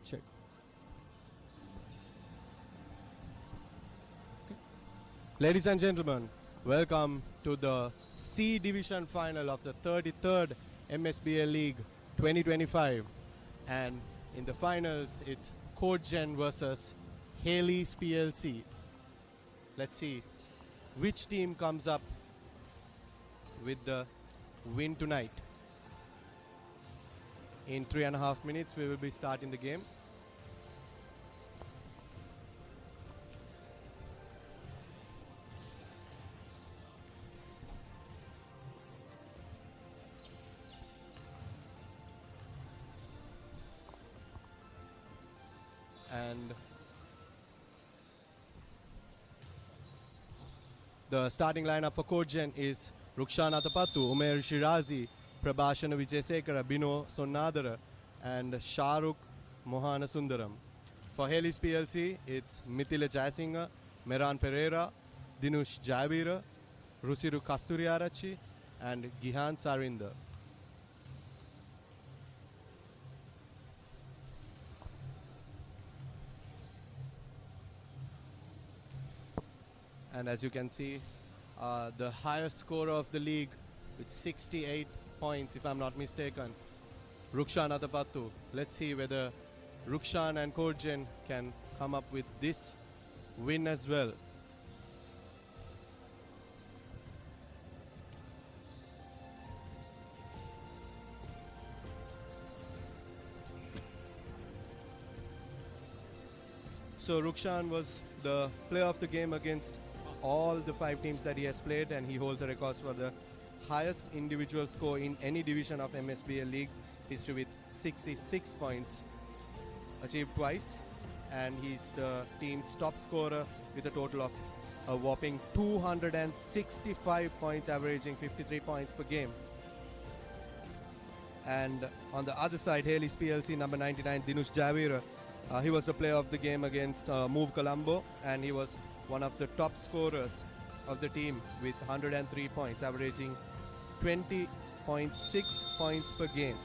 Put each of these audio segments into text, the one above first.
Check. Ladies and gentlemen, welcome to the C Division final of the 33rd MSBA League 2025. And in the finals, it's Codegen versus Hayleys PLC. Let's see which team comes up with the win tonight. In 3.5 minutes, we will be starting the game. And the starting lineup for Codegen is Rukshan Atapattu, Umer Shirazi, Prabhashana Vijayasekara, Bino Sonnadara, and Shahrukh Mohana Sundaram. For Hayleys PLC, it's Mithila Jayasinghe, Meran Pereira, Dinush Jayavira, Rusiru Kasturiarachi, and Gihan Sarinder. And as you can see, the highest scorer of the league with 68 points, if I'm not mistaken, Rukshan Atapattu. Let's see whether Rukshan and Codegen can come up with this win as well. So Rukshan was the player of the game against all the 5 teams that he has played, and he holds a record for the highest individual score in any division of MSBA League history with 66 points achieved twice, and he's the team's top scorer with a total of a whopping 265 points, averaging 53 points per game. And on the other side, Hayleys PLC number 99, Dinush Jayavira, he was the player of the game against Move Colombo, and he was one of the top scorers of the team with 103 points, averaging 20.6 points per game.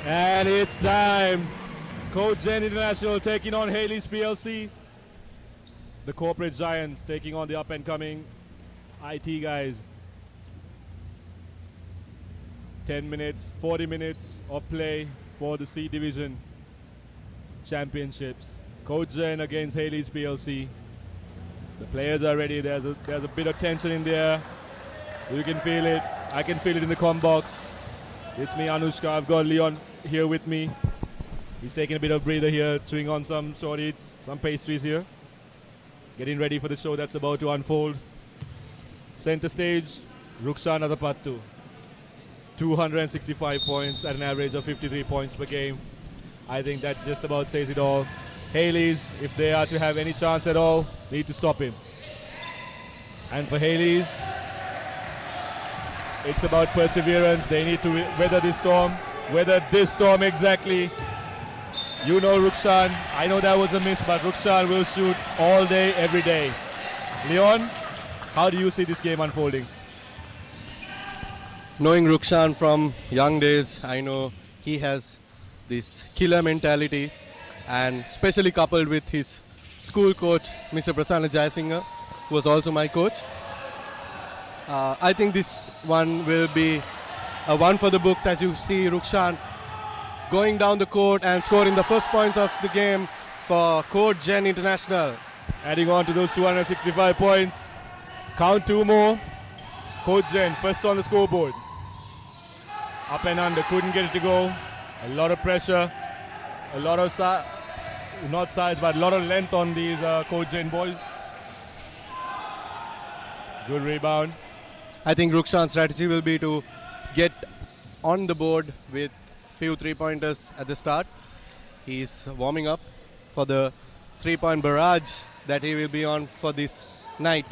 And it's time. Codegen International taking on Hayleys PLC. The corporate giants taking on the up-and-coming IT guys. 10 minutes, 40 minutes of play for the C Division Championships. Codegen against Hayleys PLC. The players are ready. There's a bit of tension in there. You can feel it. I can feel it in the comm box. It's me, Anushka. I've got Leon here with me. He's taking a bit of breather here, chewing on some short eats, some pastries here. Getting ready for the show that's about to unfold. Center stage, Rukshan Atapattu. 265 points at an average of 53 points per game. I think that just about says it all. Hayleys, if they are to have any chance at all, need to stop him. And for Hayleys, it's about perseverance. They need to weather this storm exactly. You know Rukshan. I know that was a miss, but Rukshan will shoot all day, every day. Leon, how do you see this game unfolding? Knowing Rukshan from young days, I know he has this killer mentality, and especially coupled with his school coach, Mr. Prasanna Jayasinghe, who was also my coach. I think this one will be a one for the books, as you see Rukshan going down the court and scoring the first points of the game for Codegen International. Adding on to those 265 points. Count two more. Codegen first on the scoreboard. Up and under, couldn't get it to go. A lot of pressure. A lot of not size, but a lot of length on these Codegen boys. Good rebound. I think Rukshan's strategy will be to get on the board with few three-pointers at the start. He's warming up for the three-point barrage that he will be on for this night.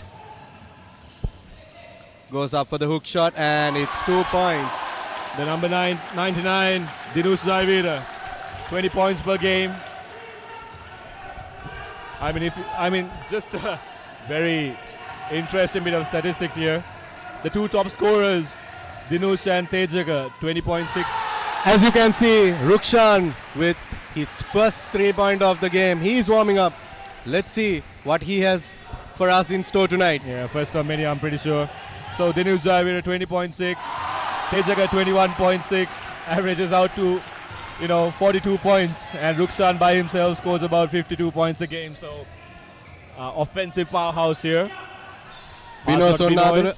Goes up for the hook shot, and it's 2 points. The number 99, Dinush Zaivira, 20 points per game. Just a very interesting bit of statistics here. The two top scorers, Dinush and Tejaka, 20.6. As you can see, Rukshan with his first 3-point of the game. He's warming up. Let's see what he has for us in store tonight. Yeah, first of many, I'm pretty sure. So Dinush Zaivira, 20.6. Tejaka, 21.6. Averages out to 42 points, and Rukshan by himself scores about 52 points a game. So offensive powerhouse here. Binoy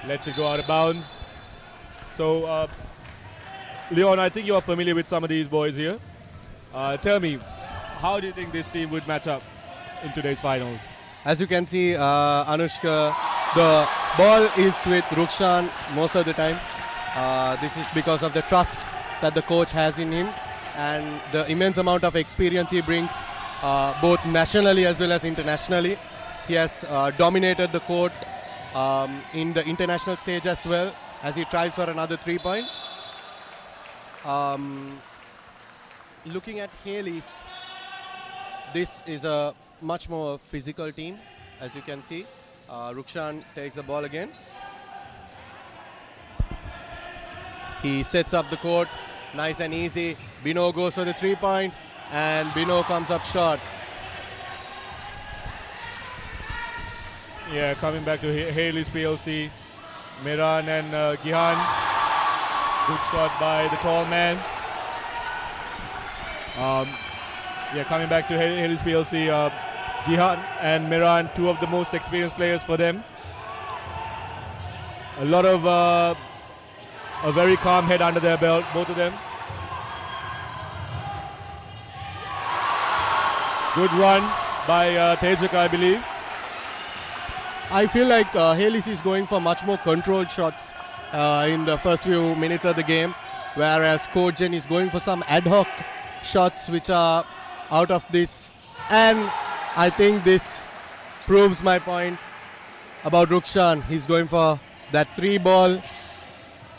lets it go out of bounds. So Leon, I think you are familiar with some of these boys here. Tell me, how do you think this team would match up in today's finals? As you can see, Anushka, the ball is with Rukshan most of the time. This is because of the trust that the coach has in him and the immense amount of experience he brings both nationally as well as internationally. He has dominated the court in the international stage as well, as he tries for another 3-point. Looking at Hayleys, this is a much more physical team, as you can see. Rukshan takes the ball again. He sets up the court, nice and easy. Bino goes for the 3-point, and Bino comes up short. Yeah, coming back to Hayleys PLC, Miran and Gihan. Good shot by the tall man. Coming back to Hayleys PLC, Gihan and Miran, two of the most experienced players for them. A lot of a very calm head under their belt, both of them. Good run by Tejaka, I believe. I feel like Hayleys is going for much more controlled shots in the first few minutes of the game, whereas Codegen is going for some ad hoc shots which are out of this. And I think this proves my point about Rukshan. He's going for that 3-ball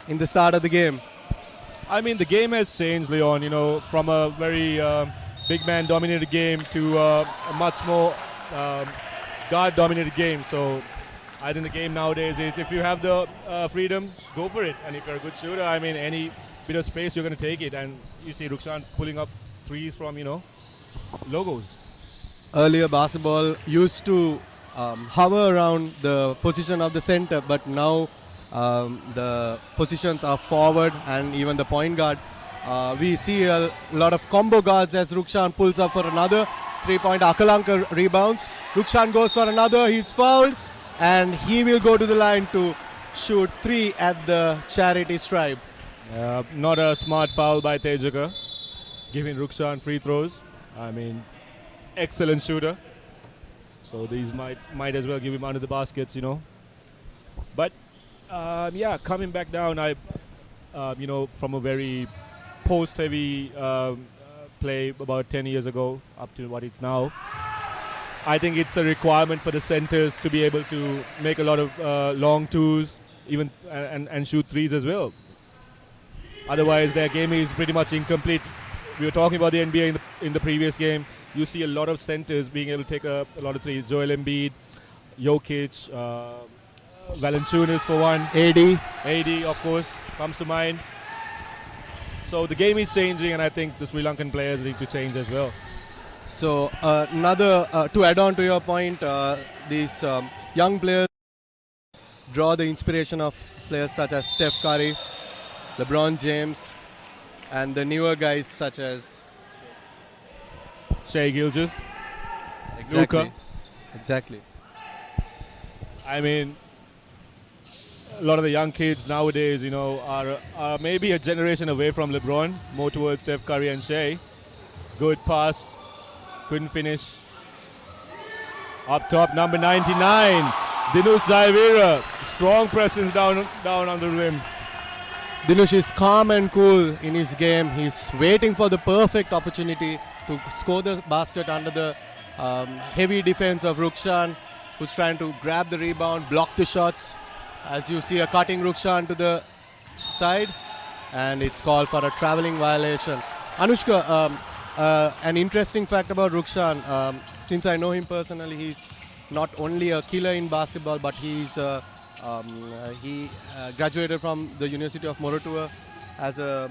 in the start of the game. I mean, the game has changed, Leon, from a very big man dominated game to a much more guard dominated game. So I think the game nowadays is, if you have the freedom, go for it. And if you're a good shooter, I mean, any bit of space, you're going to take it. And you see Rukshan pulling up threes from, logos. Earlier, basketball used to hover around the position of the center, but now the positions are forward and even the point guard. We see a lot of combo guards as Rukshan pulls up for another 3-point. Akalanka rebounds. Rukshan goes for another. He's fouled, and he will go to the line to shoot 3 at the charity stripe. Not a smart foul by Tejaka, giving Rukshan free throws. I mean, excellent shooter. So these might as well give him under the baskets, But coming back down, from a very post-heavy play about 10 years ago up to what it's now, I think it's a requirement for the centers to be able to make a lot of long twos, even and shoot threes as well. Otherwise, their game is pretty much incomplete we were talking about the NBA in the previous game. You see a lot of centers being able to take a lot of threes. Joel Embiid, Jokic, Valanciunas for one. AD, of course, comes to mind. So the game is changing, and I think the Sri Lankan players need to change as well. So to add on to your point, these young players draw the inspiration of players such as Steph Curry, LeBron James, and the newer guys such as Shai Gilgeous, exactly. Luka. Exactly. I mean, a lot of the young kids nowadays, are maybe a generation away from LeBron, more towards Steph Curry and Shai. Good pass, couldn't finish. Up top, number 99, Dinush Zaivira. Strong presence down on the rim. Dinush is calm and cool in his game. He's waiting for the perfect opportunity to score the basket under the heavy defense of Rukshan, who's trying to grab the rebound, block the shots. As you see, a cutting Rukshan to the side, and it's called for a traveling violation. Anushka, an interesting fact about Rukshan, since I know him personally, he's not only a killer in basketball, but he graduated from the University of Moratuwa as a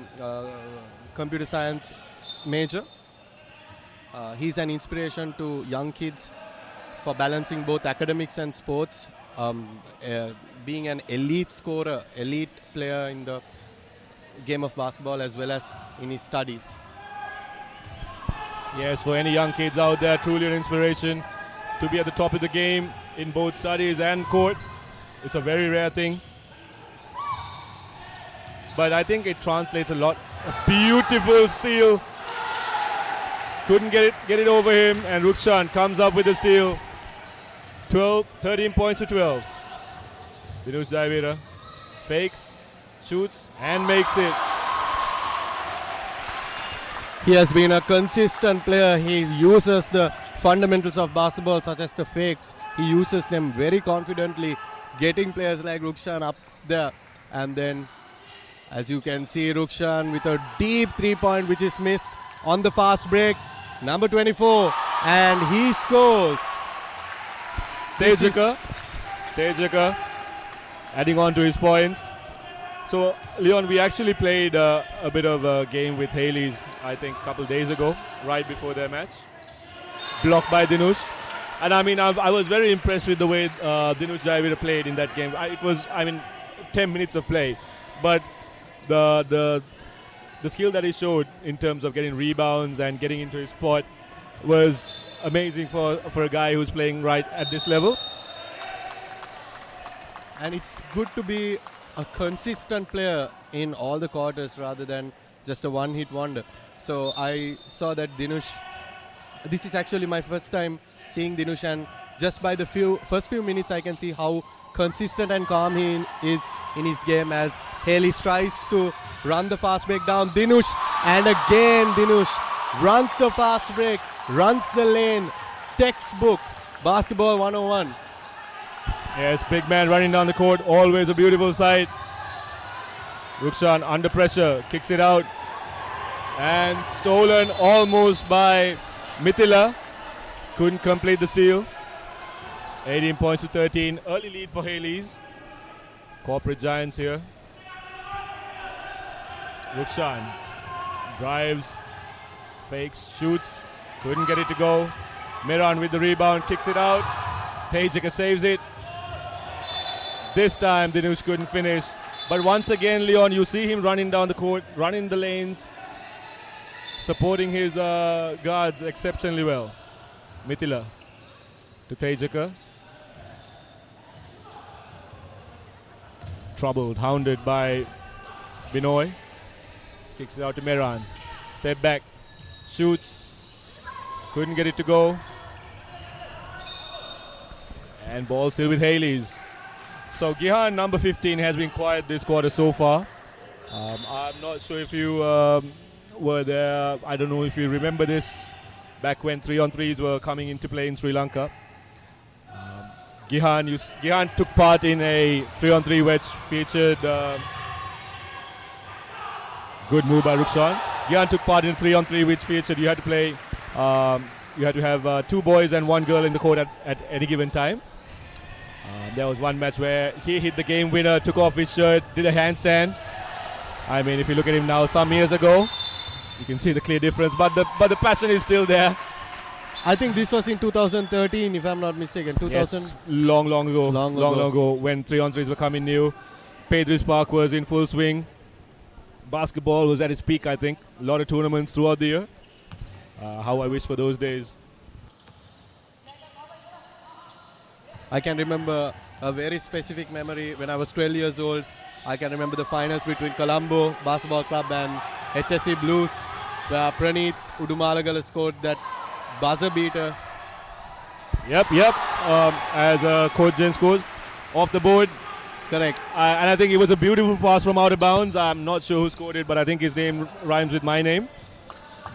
computer science major. He's an inspiration to young kids for balancing both academics and sports, being an elite scorer, elite player in the game of basketball as well as in his studies. Yes, for any young kids out there, truly an inspiration to be at the top of the game in both studies and court. It's a very rare thing. But I think it translates a lot. A beautiful steal. Couldn't get it over him, and Rukshan comes up with the steal. 13 points to 12. Dinush Zaivira fakes, shoots, and makes it. He has been a consistent player. He uses the fundamentals of basketball, such as the fakes. He uses them very confidently, getting players like Rukshan up there. And then, as you can see, Rukshan with a deep three-point which is missed on the fast break. Number 24, and he scores. Tejaka adding on to his points. So, Leon, we actually played a bit of a game with Hayleys, I think, a couple days ago, right before their match. Blocked by Dinush. And I mean, I was very impressed with the way Dinush Zaivira played in that game. It was 10 minutes of play. But the skill that he showed in terms of getting rebounds and getting into his spot was amazing for a guy who's playing right at this level. And it's good to be a consistent player in all the quarters rather than just a one-hit wonder. So I saw that Dinush, this is actually my first time seeing Dinush, and just by the first few minutes I can see how consistent and calm he is in his game as Hayleys tries to run the fast break down. Dinush, and again Dinush runs the fast break, runs the lane. Textbook basketball 101. Yes, big man running down the court, always a beautiful sight. Rukshan under pressure, kicks it out, and stolen almost by Mithila. Couldn't complete the steal. 18 points to 13. Early lead for Hayleys. Corporate Giants here. Rukshan drives, fakes, shoots. Couldn't get it to go. Miran with the rebound, kicks it out. Tejaka saves it. This time Dinush couldn't finish. But once again, Leon, you see him running down the court, running the lanes, supporting his guards exceptionally well. Mithila to Tejaka. Troubled, hounded by Binoy. Kicks it out to Miran. Step back, shoots. Couldn't get it to go. And ball still with Hayleys. So Gihan, number 15, has been quiet this quarter so far. I'm not sure if you were there. I don't know if you remember this back when 3-on-3s were coming into play in Sri Lanka. Gihan took part in a 3-on-3 which featured good move by Rukshan. Gian took part in 3-on-3, which featured you had to play. You had to have 2 boys and 1 girl in the court at any given time. There was one match where he hit the game winner, took off his shirt, did a handstand. I mean, if you look at him now, some years ago, you can see the clear difference. But the passion is still there. I think this was in 2013, if I'm not mistaken. 2000. Yes, long ago, when 3-on-3s were coming new. Pedris Park was in full swing. Basketball was at its peak, I think. A lot of tournaments throughout the year. How I wish for those days. I can remember a very specific memory when I was 12 years old. I can remember the finals between Colombo Basketball Club and HSC Blues, where Praneeth Udumalagala scored that buzzer beater. Yep. As Coach Jen scores off the board. Correct. And I think it was a beautiful pass from out of bounds. I'm not sure who scored it, but I think his name rhymes with my name.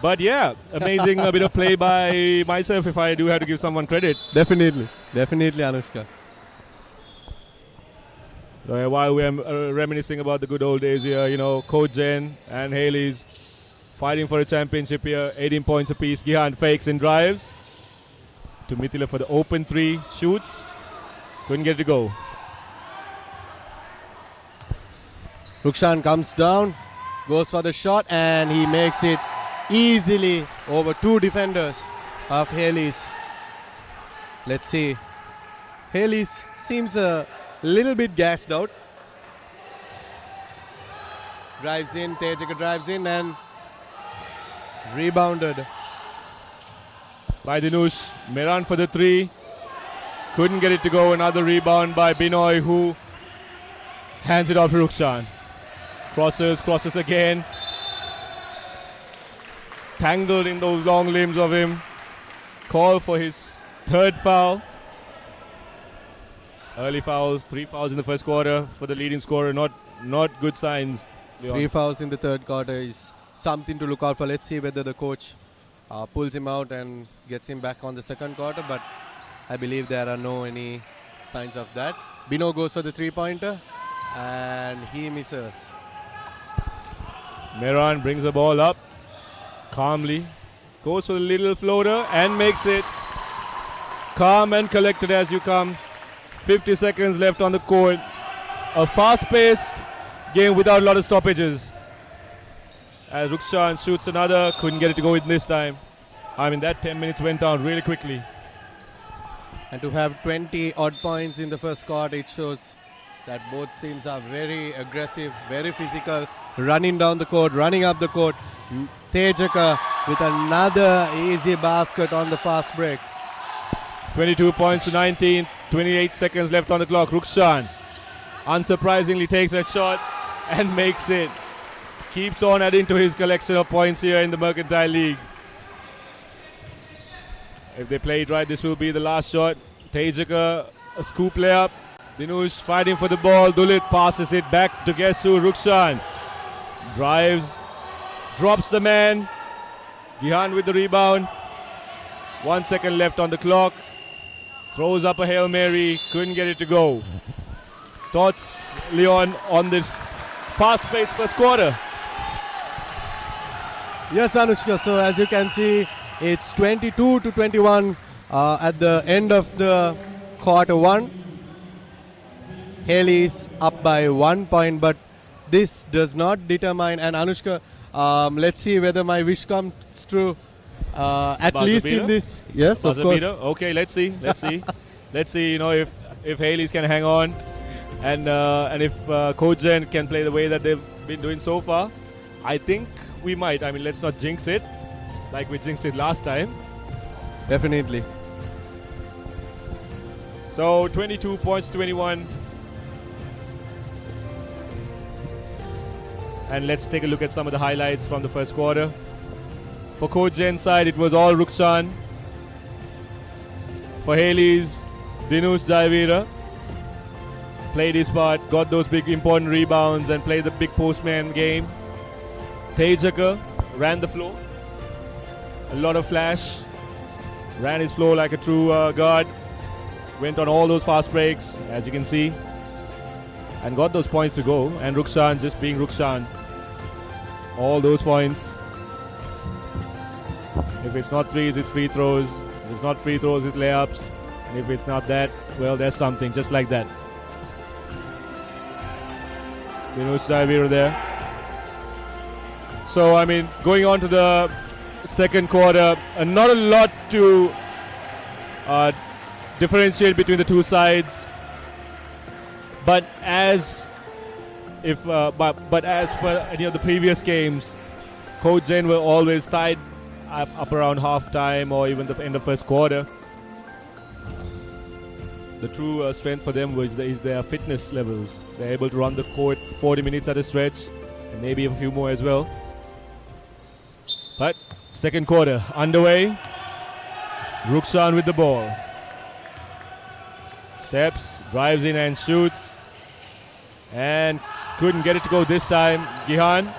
But yeah, amazing a bit of play by myself if I do have to give someone credit. Definitely, Anushka. So while we're reminiscing about the good old days here, you know, Coach Jen and Hayleys fighting for a championship here, 18 points apiece. Gihan fakes and drives to Mithila for the open 3, shoots, couldn't get it to go. Rukshan comes down, goes for the shot, and he makes it easily over 2 defenders of Hayleys. Let's see. Hayleys seems a little bit gassed out. Drives in, Tejaka drives in and rebounded by Dinush. Meran for the 3. Couldn't get it to go. Another rebound by Binoy, who hands it off to Rukshan. Crosses again. Tangled in those long limbs of him. Call for his 3rd foul. Early fouls, 3 fouls in the first quarter for the leading scorer. Not good signs, Leon. 3 fouls in the 3rd quarter is something to look out for. Let's see whether the coach pulls him out and gets him back on the 2nd quarter. But I believe there are any signs of that. Bino goes for the 3-pointer and he misses. Meran brings the ball up calmly, goes for the little floater and makes it. Calm and collected as you come. 50 seconds left on the court. A fast-paced game without a lot of stoppages. As Rukshan shoots another, couldn't get it to go in this time. I mean, that 10 minutes went down really quickly. And to have 20 odd points in the first quarter, it shows that both teams are very aggressive, very physical, running down the court, running up the court. Tejaka with another easy basket on the fast break. 22 points to 19, 28 seconds left on the clock. Rukshan unsurprisingly takes a shot and makes it. Keeps on adding to his collection of points here in the Mercantile League. If they play it right, this will be the last shot. Tejaka, a scoop layup. Dinush fighting for the ball. Dulit passes it back to Gesu. Rukshan drives, drops the man. Gihan with the rebound. 1 second left on the clock. Throws up a Hail Mary. Couldn't get it to go. Thoughts, Leon, on this fast-paced first quarter? Yes, Anushka. So as you can see, it's 22 to 21 at the end of the quarter 1. Hayleys up by 1 point, but this does not determine. And Anushka, let's see whether my wish comes true. At Buzzer least beater? in this. Yes, Buzzer of course. beater? Okay, let's see. Let's see. You know, if Hayleys can hang on, and if Coach Jen can play the way that they've been doing so far, I think we might. I mean, let's not jinx it like we jinxed it last time. Definitely. So 22 points, 21. And let's take a look at some of the highlights from the first quarter. For Coach Jen's side, it was all Rukshan. For Hayleys, Dinush Jaivira played his part, got those big important rebounds and played the big postman game. Tejaka ran the floor. A lot of flash. Ran his floor like a true guard. Went on all those fast breaks, as you can see. And got those points to go. And Rukshan just being Rukshan. All those points. If it's not threes, it's free throws. If it's not free throws, it's layups. And if it's not that, well, there's something just like that. Dialog there. So, I mean, going on to the second quarter, not a lot to differentiate between the two sides. But as per any of the previous games, Codegen were always tied up around halftime or even the end of first quarter. The true strength for them is their fitness levels. They're able to run the court 40 minutes at a stretch, and maybe a few more as well. But second quarter underway. Rukshan with the ball. Steps, drives in and shoots. And couldn't get it to go this time. Gihan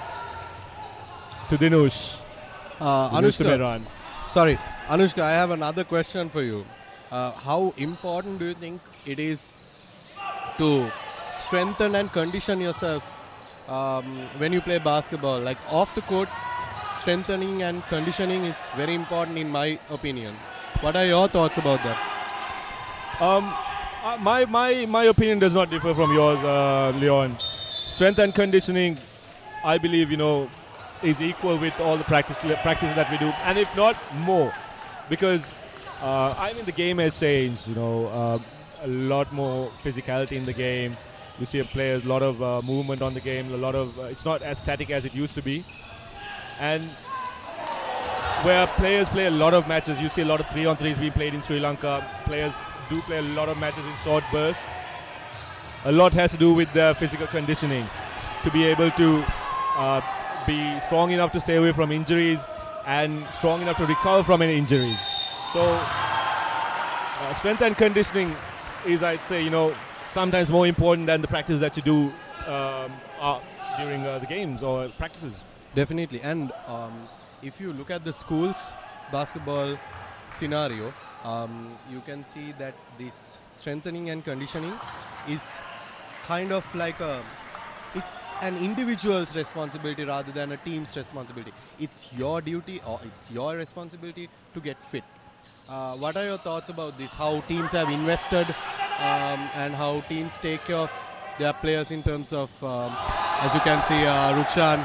to Dinush. Anushka, sorry. Anushka, I have another question for you. How important do you think it is to strengthen and condition yourself when you play basketball? Like off the court, strengthening and conditioning is very important in my opinion. What are your thoughts about that? My opinion does not differ from yours, Leon. Strength and conditioning, I believe, is equal with all the practices that we do, and if not more, because the game has changed. A lot more physicality in the game. You see players, a lot of movement on the game. It's not as static as it used to be, and where players play a lot of matches, you see a lot of 3-on-3s being played in Sri Lanka. Players do play a lot of matches in short bursts. A lot has to do with their physical conditioning to be able to be strong enough to stay away from injuries and strong enough to recover from any injuries. So strength and conditioning is, I'd say, sometimes more important than the practice that you do during the games or practices. Definitely. And if you look at the school's basketball scenario, you can see that this strengthening and conditioning is kind of like it's an individual's responsibility rather than a team's responsibility. It's your duty or it's your responsibility to get fit. What are your thoughts about this? How teams have invested and how teams take care of their players in terms of, as you can see, Rukshan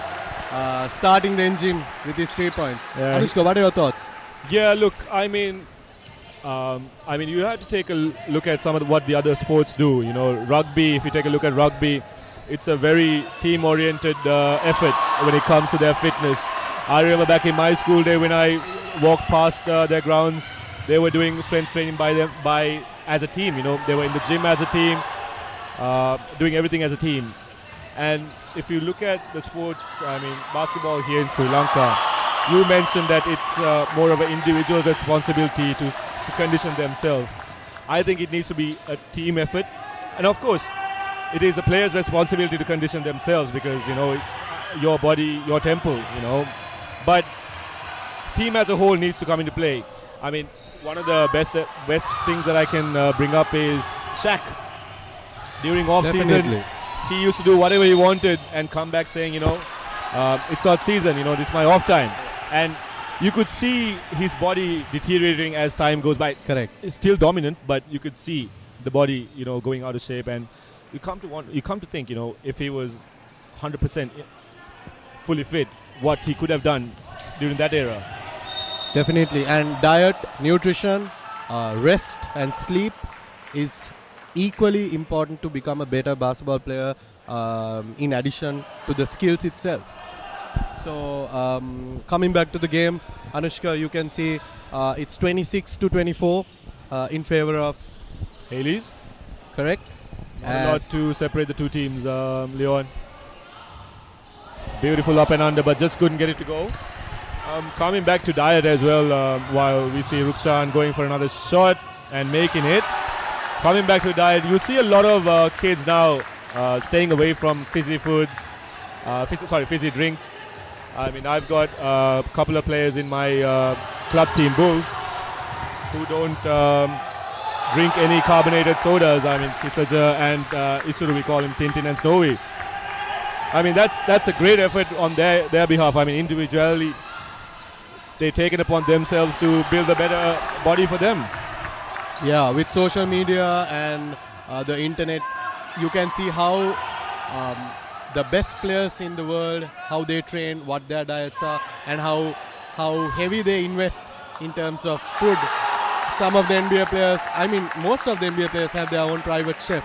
starting the engine with his 3 points. Yeah. Anushka, what are your thoughts? Yeah, look, I mean, you have to take a look at some of what the other sports do. Rugby, if you take a look at rugby, it's a very team-oriented effort when it comes to their fitness. I remember back in my school day when I walked past their grounds, they were doing strength training as a team. They were in the gym as a team, doing everything as a team. And if you look at the sports, basketball here in Sri Lanka, you mentioned that it's more of an individual responsibility to condition themselves. I think it needs to be a team effort. And of course, it is a player's responsibility to condition themselves because, your body, your temple, But team as a whole needs to come into play. One of the best things that I can bring up is Shaq. During off-season, he used to do whatever he wanted and come back saying, it's not season, this is my off time. And you could see his body deteriorating as time goes by. Correct. It's still dominant, but you could see the body, going out of shape. And you come to think, if he was 100% fully fit, what he could have done during that era. Definitely. And diet, nutrition, rest and sleep is equally important to become a better basketball player in addition to the skills itself. So coming back to the game, Anushka, you can see it's 26-24 in favor of Hayleys. Correct. Not a lot to separate the two teams, Leon. Beautiful up and under, but just couldn't get it to go. Coming back to Diet as well, while we see Rukshan going for another shot and making it. Coming back to Diet, you see a lot of kids now staying away from fizzy foods, fizzy drinks. I've got a couple of players in my club team, Bulls, who don't drink any carbonated sodas. Kisaja and Isuru, we call him Tintin and Snowy. That's a great effort on their behalf. Individually, they've taken upon themselves to build a better body for them. Yeah, with social media and the internet, you can see how the best players in the world, how they train, what their diets are, and how heavy they invest in terms of food. Some of the NBA players, I mean, most of the NBA players have their own private chef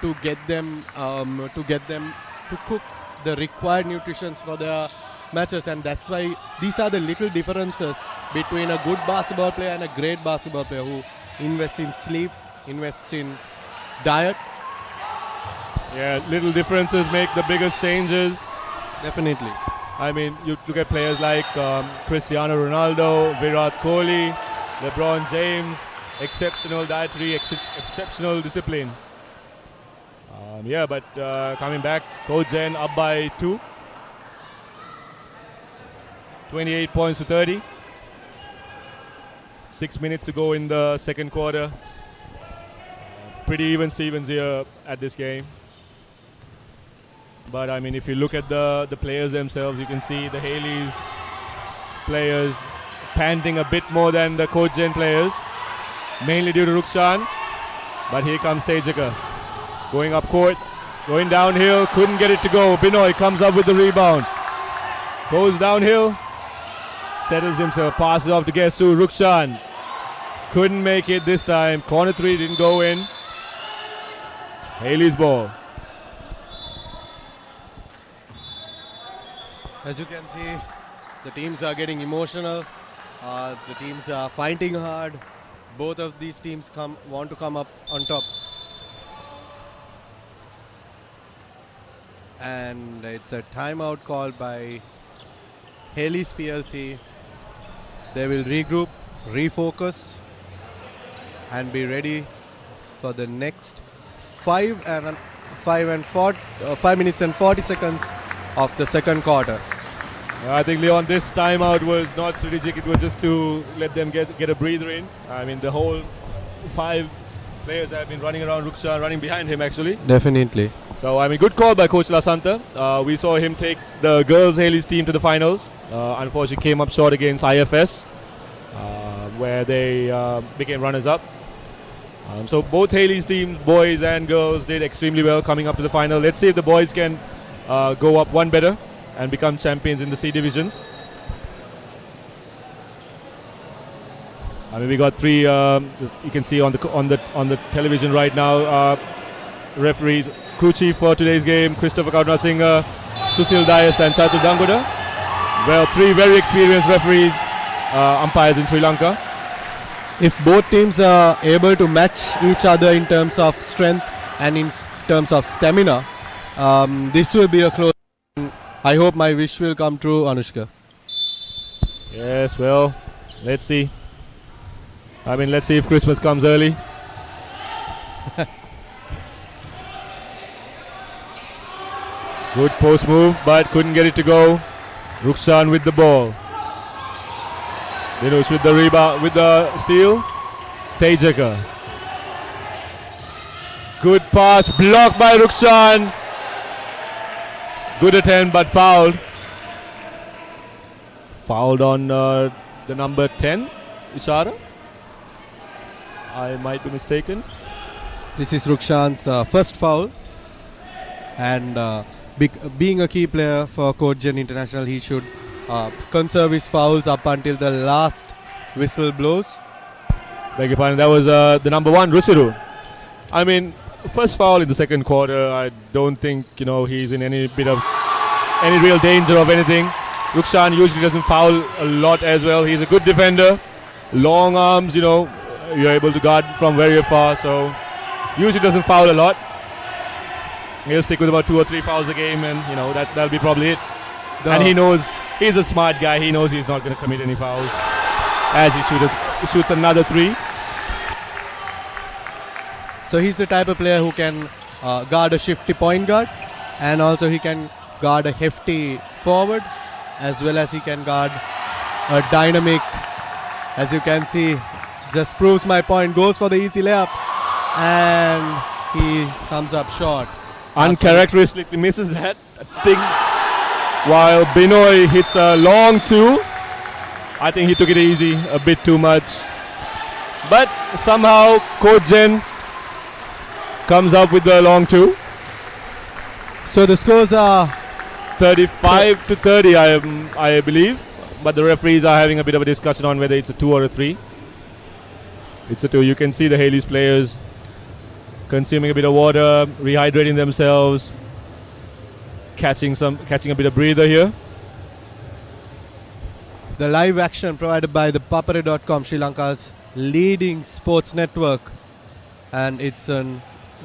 to get them to cook the required nutrition for their matches, and that's why these are the little differences between a good basketball player and a great basketball player who invests in sleep, invests in diet. Yeah, little differences make the biggest changes. Definitely. I mean, you look at players like Cristiano Ronaldo, Virat Kohli, LeBron James, exceptional dietary, exceptional discipline. Yeah, but coming back, Codegen up by 2. 28 points to 30. 6 minutes to go in the second quarter. Pretty even Stevens here at this game. But I mean, if you look at the players themselves, you can see the Hayleys players panting a bit more than the Codegen players, mainly due to Rukshan. But here comes Tejaka, going up court, going downhill, couldn't get it to go. Binoy comes up with the rebound, goes downhill, settles himself, passes off to Gesu. Rukshan couldn't make it this time. Corner 3 didn't go in. Hayleys ball. As you can see, the teams are getting emotional. The teams are fighting hard. Both of these teams want to come up on top. And it's a timeout called by Hayleys PLC. They will regroup, refocus, and be ready for the next 5 minutes and 40 seconds of the second quarter. I think, Leon, this timeout was not strategic. It was just to let them get a breather in. I mean, the whole 5 players have been running around Rukshan, running behind him actually. Definitely. So, I mean, good call by Coach Lasanta. We saw him take the girls Hayleys team to the finals. Unfortunately, came up short against IFS, where they became runners-up. So both Hayleys teams, boys and girls, did extremely well coming up to the final. Let's see if the boys can go up one better and become champions in the C divisions. I mean, we got 3. You can see on the television right now. Referees: crew chief for today's game, Christopher Kaunasinghe, Susil Dias, and Chatur Dangoda. Well, 3 very experienced referees, umpires in Sri Lanka. If both teams are able to match each other in terms of strength and in terms of stamina, this will be a close. I hope my wish will come true, Anushka. Yes, well, let's see. I mean, let's see if Christmas comes early. Good post move, but couldn't get it to go. Rukshan with the ball. Dinush with the rebound, with the steal. Tejaka. Good pass, blocked by Rukshan. Good attempt, but fouled. Fouled on the number 10, Ishara. I might be mistaken. This is Rukshan's first foul. And being a key player for Codegen International, he should conserve his fouls up until the last whistle blows. Beg your pardon, that was the number 1, Rusiru. I mean, first foul in the second quarter. I don't think he's in any real danger of anything. Rukshan usually doesn't foul a lot as well. He's a good defender, long arms. You're able to guard from very far, so usually doesn't foul a lot. He'll stick with about 2 or 3 fouls a game, and that'll be probably it. And he knows, he's a smart guy. He knows he's not going to commit any fouls as he shoots another 3. So he's the type of player who can guard a shifty point guard, and also he can guard a hefty forward, as well as he can guard a dynamic. As you can see, just proves my point. Goes for the easy layup, and he comes up short. Uncharacteristically misses that thing, while Binoy hits a long 2. I think he took it easy, a bit too much. But somehow Codegen comes up with the long two. So the scores are 35 to 30, I believe. But the referees are having a bit of a discussion on whether it's a 2 or a 3. It's a 2. You can see the Hayleys players consuming a bit of water, rehydrating themselves, catching a bit of breather here. the live action provided by the Papare.com, Sri Lanka's leading sports network. And it's a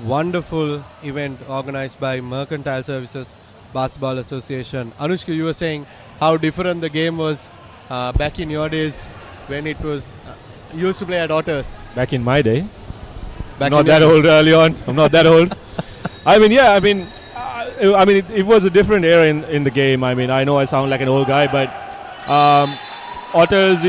wonderful event organized by Mercantile Services Basketball Association. Anushka, you were saying how different the game was back in your days when it was you used to play at Otters. Back in my day. Back I'm not that old early on. I'm not that old. It was a different era in the game. I mean, I know I sound like an old guy, but Otters,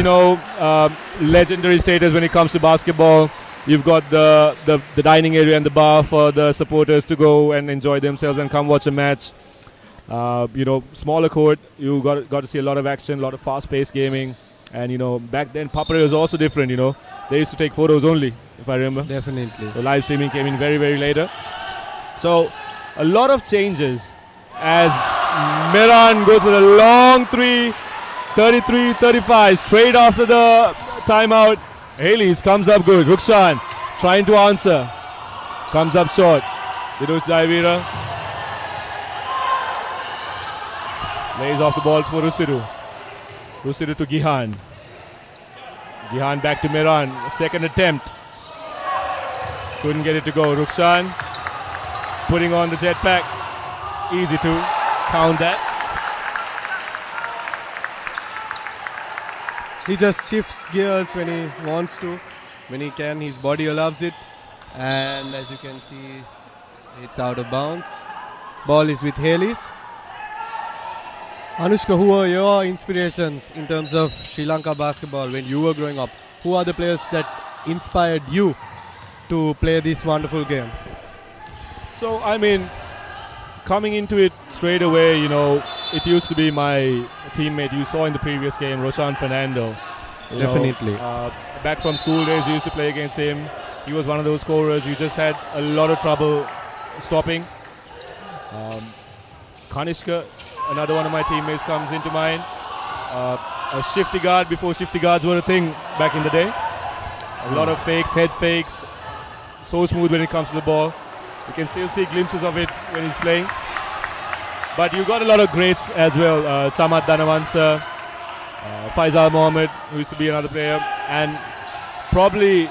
legendary status when it comes to basketball. You've got the dining area and the bar for the supporters to go and enjoy themselves and come watch a match. Smaller court, you got to see a lot of action, a lot of fast-paced gaming. And, back then, Papare was also different, They used to take photos only, if I remember. Definitely. So live streaming came in very, very later. So a lot of changes as Miran goes with a long three, 33-35, straight after the timeout. Hayleys comes up good. Rukshan trying to answer. Comes up short. Didush Jaivira lays off the ball for Rusidu. Rusidu to Gihan. Gihan back to Miran. Second attempt. Couldn't get it to go. Rukshan putting on the jetpack. Easy to count that. He just shifts gears when he wants to, when he can. His body allows it. And as you can see, it's out of bounds. Ball is with Hayleys. Anushka, who are your inspirations in terms of Sri Lanka basketball when you were growing up? Who are the players that inspired you to play this wonderful game? So, coming into it straight away, it used to be my teammate you saw in the previous game, Roshan Fernando. Definitely. Back from school days, you used to play against him. He was one of those scorers you just had a lot of trouble stopping. Kanishka, another one of my teammates, comes into mind. A shifty guard before shifty guards were a thing back in the day. A lot of fakes, head fakes. So smooth when it comes to the ball. You can still see glimpses of it when he's playing. But you got a lot of greats as well. Chamat Dhanavansa, Faisal Mohammed, who used to be another player. And probably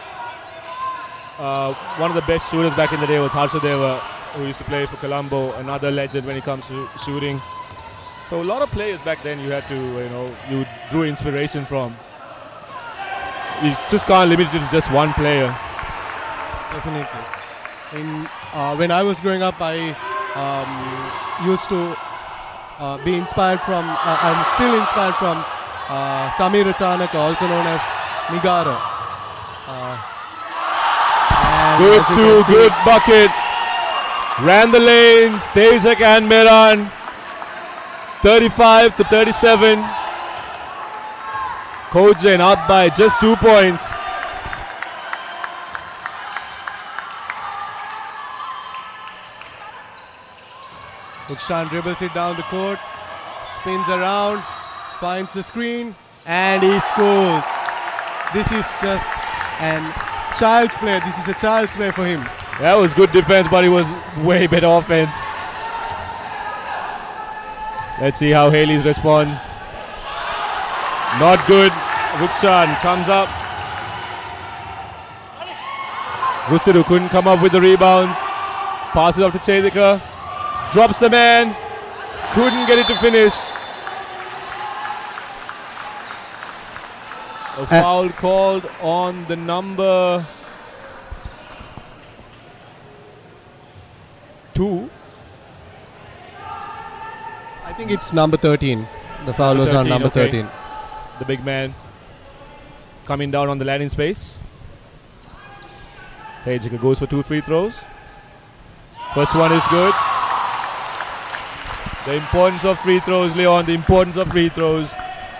one of the best shooters back in the day was Harshadeva, who used to play for Colombo, another legend when it comes to shooting. So a lot of players back then you had to, you drew inspiration from. You just can't limit it to just one player. Definitely. When I was growing up, I used to be inspired from, I'm still inspired from Samir Chanaka, also known as Nigara. Good bucket. Ran the lanes, Tejak and Miran. 35-37. Codegen up by just 2 points. Rukshan dribbles it down the court, spins around, finds the screen, and he scores. This is just a child's play. This is a child's play for him. That was good defense, but it was way better offense. Let's see how Hayleys responds. Not good. Rukshan comes up. Rusidu couldn't come up with the rebounds. Passes off to Chedika. Drops the man. Couldn't get it to finish. A foul called on the number 2. I think it's number 13. The foul was on number 13. The big man coming down on the landing space. Tejika goes for 2 free throws. First one is good. The importance of free throws, Leon. The importance of free throws.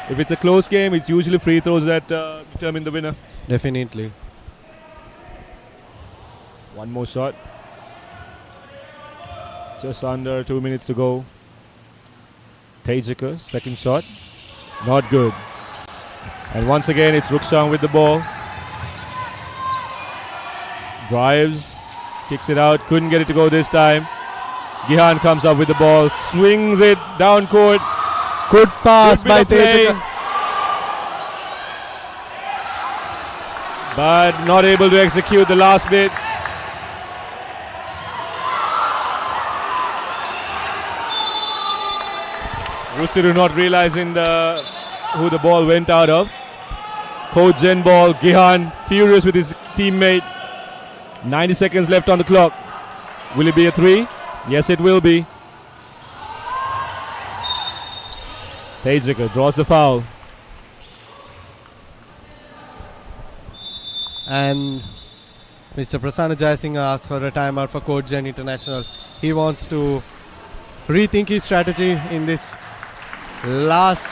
If it's a close game, it's usually free throws that determine the winner. Definitely. One more shot. Just under 2 minutes to go. Tejaka, second shot. Not good. And once again, it's Rukshan with the ball. Drives. Kicks it out. Couldn't get it to go this time. Gihan comes up with the ball. Swings it down court. Good pass by Tejaka. But not able to execute the last bit. Rusiru not realizing who the ball went out of. Codegen ball. Gihan furious with his teammate. 90 seconds left on the clock. Will it be a three? Yes, it will be. Tejaka draws the foul. And Mr. Prasanna Jayasinghe asked for a timeout for Codegen International. He wants to rethink his strategy in this last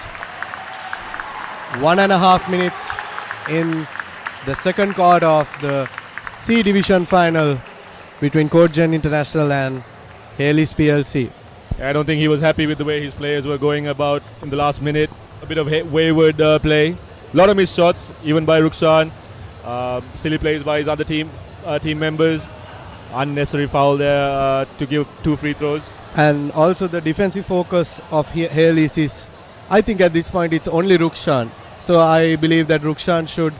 1.5 minutes in the second quarter of the C Division final between Codegen International and Hayleys PLC. I don't think he was happy with the way his players were going about in the last minute. A bit of wayward play. A lot of missed shots, even by Rukshan. Silly plays by his other team members. Unnecessary foul there to give 2 free throws. And also the defensive focus of Hayleys is, I think at this point it's only Rukshan. So I believe that Rukshan should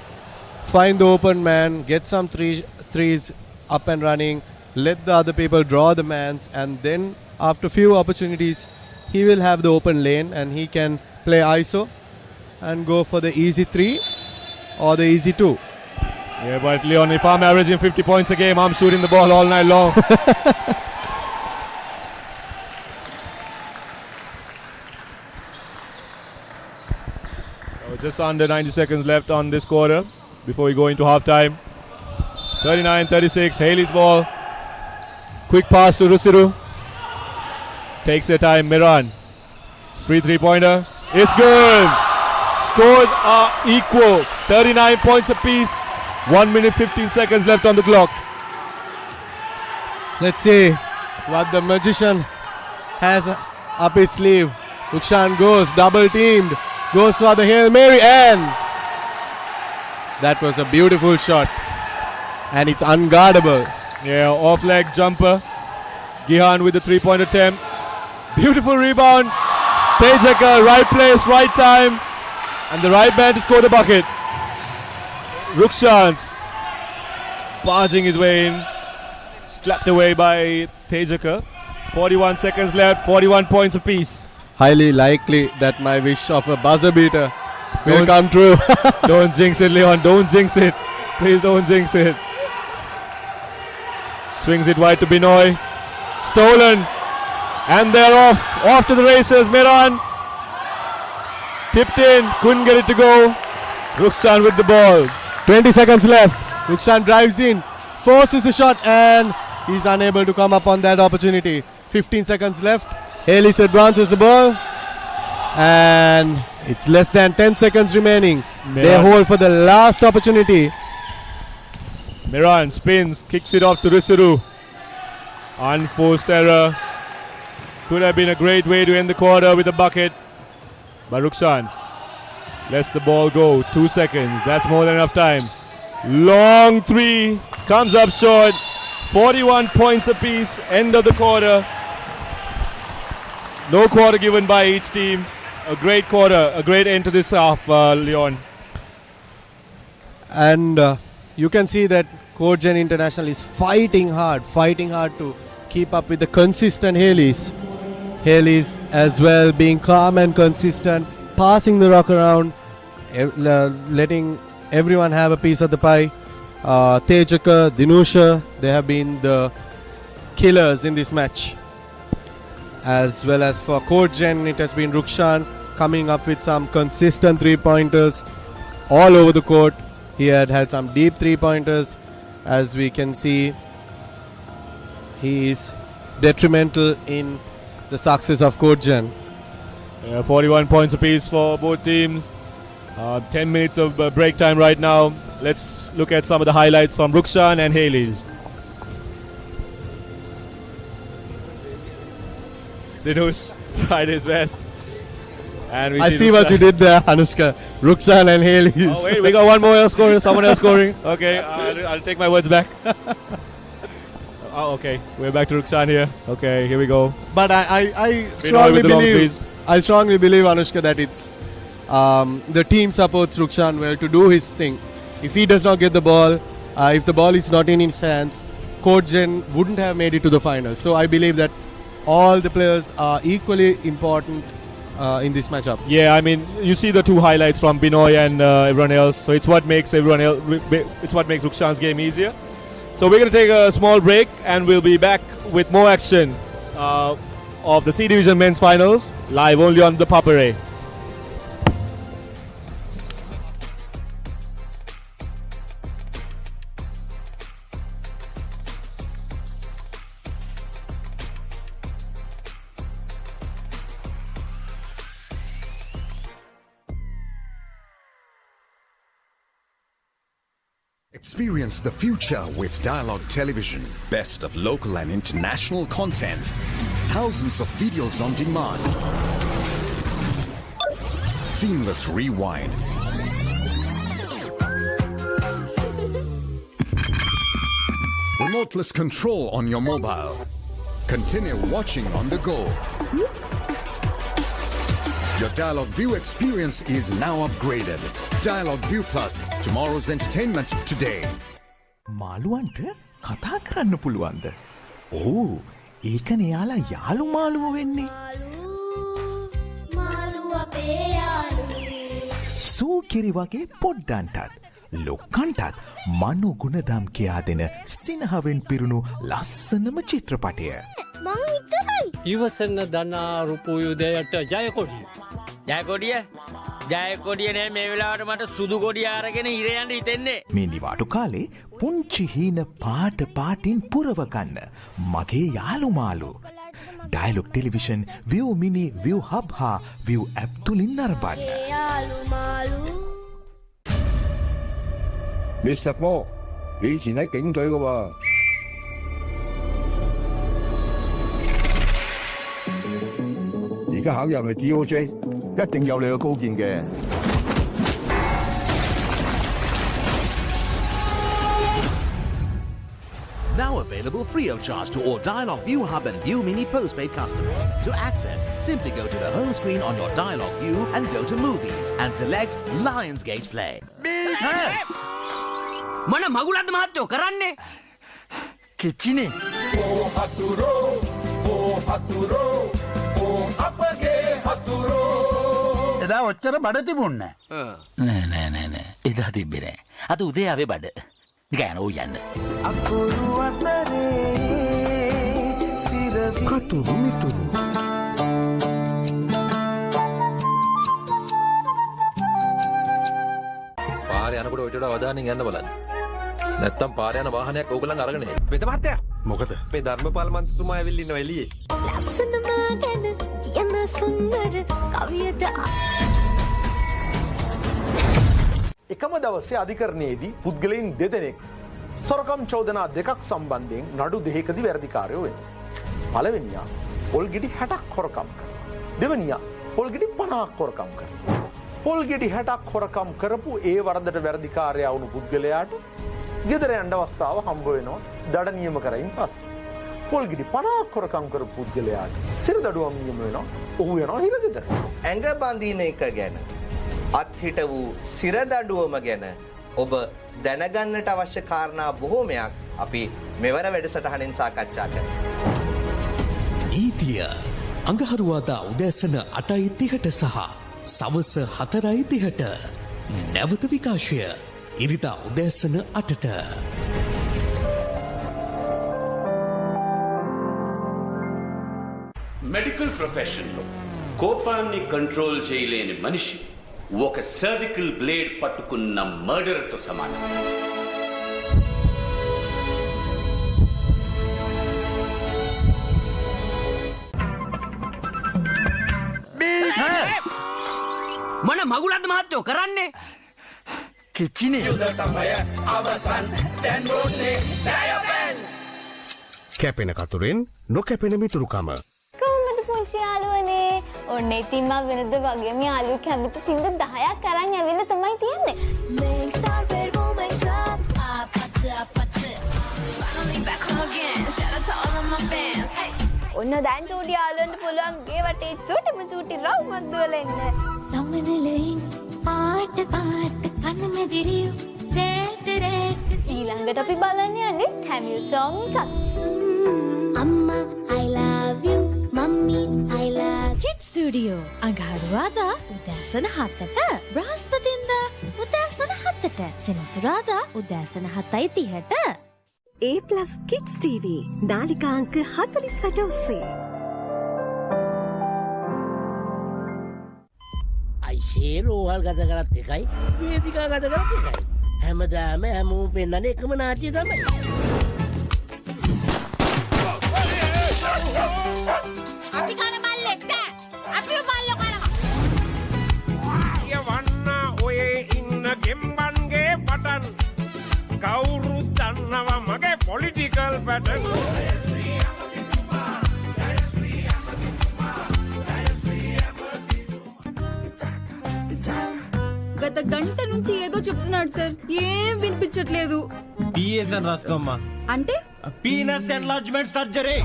find the open man, get some threes up and running, let the other people draw the mans, and then after few opportunities he will have the open lane and he can play ISO and go for the easy 3 or the easy 2. Yeah, but Leon, if I'm averaging 50 points a game, I'm shooting the ball all night long. So just under 90 seconds left on this quarter before we go into halftime. 39-36, Hayleys ball. Quick pass to Rusiru. Takes their time, Miran. Free three-pointer. It's good. Scores are equal. 39 points apiece. 1 minute 15 seconds left on the clock. Let's see what the magician has up his sleeve. Rukshan goes double teamed. Goes for the Hail Mary and that was a beautiful shot. And it's unguardable. Yeah, off-leg jumper. Gihan with the three-point attempt. Beautiful rebound. Tejaka, right place, right time. And the right man to score the bucket. Rukshan barging his way in. Slapped away by Tejaka. 41 seconds left, 41 points apiece. Highly likely that my wish of a buzzer beater will come true. Don't jinx it, Leon. Don't jinx it. Please don't jinx it. Swings it wide to Binoy. Stolen. And they're off. Off to the races. Miran. Tipped in. Couldn't get it to go. Rukshan with the ball. 20 seconds left. Rukshan drives in. Forces the shot and he's unable to come up on that opportunity. 15 seconds left. Hayleys advances the ball. And it's less than 10 seconds remaining. They hold for the last opportunity. Miran spins, kicks it off to Rusiru. Unforced error. Could have been a great way to end the quarter with a bucket. But Rukshan lets the ball go. 2 seconds. That's more than enough time. Long three. Comes up short. 41 points apiece. End of the quarter. No quarter given by each team. A great quarter. A great end to this half, Leon. And you can see that Codegen International is fighting hard to keep up with the consistent Hayleys. Hayleys as well being calm and consistent, passing the rock around, letting everyone have a piece of the pie. Tejaka, Dinusha, they have been the killers in this match. As well as for Codegen, it has been Rukshan coming up with some consistent three-pointers all over the court. He had some deep three-pointers. As we can see, he is detrimental in the success of Codegen. 41 points apiece for both teams. 10 minutes of break time right now. Let's look at some of the highlights from Rukshan and Hayleys. Dinush tried his best. And I see what you did there, Anushka. Rukshan and Hayleys. Oh wait, we got one more else scoring. Someone else scoring. Okay, I'll take my words back. Oh, okay, we're back to Rukshan here. Okay, here we go. But I strongly believe, Anushka, that it's the team supports Rukshan well to do his thing. If he does not get the ball, if the ball is not in his hands, Codegen wouldn't have made it to the final. So I believe that all the players are equally important in this matchup. Yeah, I mean, you see the two highlights from Binoy and everyone else. So it's what makes it's what makes Rukshan's game easier. So we're going to take a small break and we'll be back with more action of the C Division Men's Finals live only on the Papare. Experience the future with Dialog Television. Best of local and international content. Thousands of videos on demand. Seamless rewind. Remoteless control on your mobile. Continue watching on the go. Your Dialog ViU experience is now upgraded. Dialog ViU Plus, tomorrow's entertainment today. මාළුවන්ට කතා කරන්න පුළුවන්ද? ඕ, ඒකනේ යාලා යාළු මාළුව වෙන්නේ. මාළු අපේ යාළු. සූකිරි වගේ පොඩ්ඩන්ටත් ලොක්කන්ටත් මනු ගුණදම් කියා දෙන සිනහවෙන් පිරුණු ලස්සනම චිත්‍රපටය. මං හිතයි. ඉවසන්න දන්නා රුපුයුදයට ජයකොඩිය. ජයකොඩිය? ජයකොඩිය නෑ මේ වෙලාවට මට සුදු කොඩිය අරගෙන ඉර යන්න හිතෙන්නේ. මේ නිවාඩු කාලේ පුංචි හීන පාටින් පුරවගන්න මගේ යාළු මාළු. Dialog Television ViU Mini ViU Hub හා ViU App තුලින් නරඹන්න. යාළු මාළු. ，Mr. Paul， 你以前喺警隊嘅喎。而家考入嚟 DOJ， 一定有你嘅高見嘅。Now available free of charge to all Dialog ViU Hub and ViU Mini postpaid customers. To access, simply go to the home screen on your Dialog ViU and go to Movies and select Lionsgate Play. මොන මගුලක්ද මහත්තයෝ කරන්නේ? කිච්චිනේ. එදා ඔච්චර බඩ තිබුණේ නෑ. එදා තිබ්බේ නෑ. අද උදේ ආවේ බඩ. නිකන් ඕ යන්න. කතුරු මිතුරු. පාරේ යනකොට ඔය ටික අවධානයෙන් යන්න බලන්න. නැත්තම් පාරේ යන වාහනයක් ඕගොල්ලන් අරගෙන එයි. වෙත මහත්තයා. මොකද? මේ ධර්මපාල මන්ත්‍රීතුමා ඇවිල්ලා ඉන්නවා එළියේ. ලස්සනම ගැන යන සුන්දර කවියට එකම දවසේ අධිකරණයේදී පුද්ගලයන් දෙදෙනෙක් සොරකම් චෝදනා දෙකක් සම්බන්ධයෙන් නඩු දෙකකදී වැරදිකාරයෝ වෙනවා. පළවෙනියා පොල්ගෙඩි 60ක් හොරකම් කරනවා. දෙවෙනියා පොල්ගෙඩි 50ක් හොරකම් කරනවා. පොල්ගෙඩි 60ක් හොරකම් කරපු ඒ වරදට වැරදිකාරයා වුණු පුද්ගලයාට ගෙදර යන්න අවස්ථාව හම්බ වෙනවා දඩ නියම කරයින් පස්සේ. පොල්ගෙඩි 50ක් හොරකම් කරපු පුද්ගලයාට සිරදඩුවම් නියම වෙනවා. ඔහු යනවා හිරගෙදර. ඇඟ බඳින එක ගැන අත්හිට වූ සිරදඬුවම ගැන ඔබ දැනගන්නට අවශ්‍ය කාරණා බොහෝමයක් අපි මෙවර වැඩසටහනින් සාකච්ඡා කරමු. නීතිය අඟහරුවාදා උදෑසන 8:30ට සහ සවස 4:30ට නැවත විකාශය ඉරිදා උදෑසන 8ට. మెడికల్ ప్రొఫెషన్లో కోపాన్ని కంట్రోల్ చేయలేని మనిషి ఒక సర్జికల్ బ్లేడ్ పట్టుకున్న మర్డర్తో సమానం. මොන මගුලක්ද මහත්තයෝ කරන්නේ? කිචිනේ. යුද සමය අවසන් දැන් බොන්නේ ඩයපෙන්. කැපෙන කතුරෙන් නොකැපෙන මිතුරුකම. කොහොමද පුංචි යාළුවනේ? ඔන්න ඉතින් මම වෙනද වගේම යාළුවෝ කැමති සින්දු 10ක් අරන් ඇවිල්ලා තමයි තියන්නේ. ඔන්න දැන් චූටි යාළුවන්ට පුළුවන් ගේ වටේ චූටිම චූටි රවුමක් දුවලා එන්න. සමනලෙන් පාට පාට කනමැදිරිය රේට රේට ඊළඟට අපි බලන්න යන්නේ ටැමිල් සෝං එකක්. අම්මා I love you මම්මි I love Kids Studio අඟහරුවාදා උදෑසන 7ට බ්‍රහස්පතින්දා උදෑසන 7ට සෙනසුරාදා උදෑසන 7:30ට A+ Kids TV නාලිකාංක 48 ඔස්සේ අයිෂේ රෝහල් ගත කරත් එකයි වේදිකා ගත කරත් එකයි හැමදාම හැමෝම පෙන්නන්නේ එකම නාට්‍ය තමයි. අපි කන බල්ලෙක් නෑ. අපි බල්ලෝ කනවා. යවන්න ඔය ඉන්න ගෙම්බන්ගේ පටන් කවුරුත් දන්නවා මගේ පොලිටිකල් පැටර්න්. గత గంట నుంచి ఏదో చెప్తున్నాడు సార్ ఏం వినిపించట్లేదు. పిఎస్ఎన్ రాసుకోమ్మా. అంటే పీనస్ ఎన్లార్జ్మెంట్ సర్జరీ.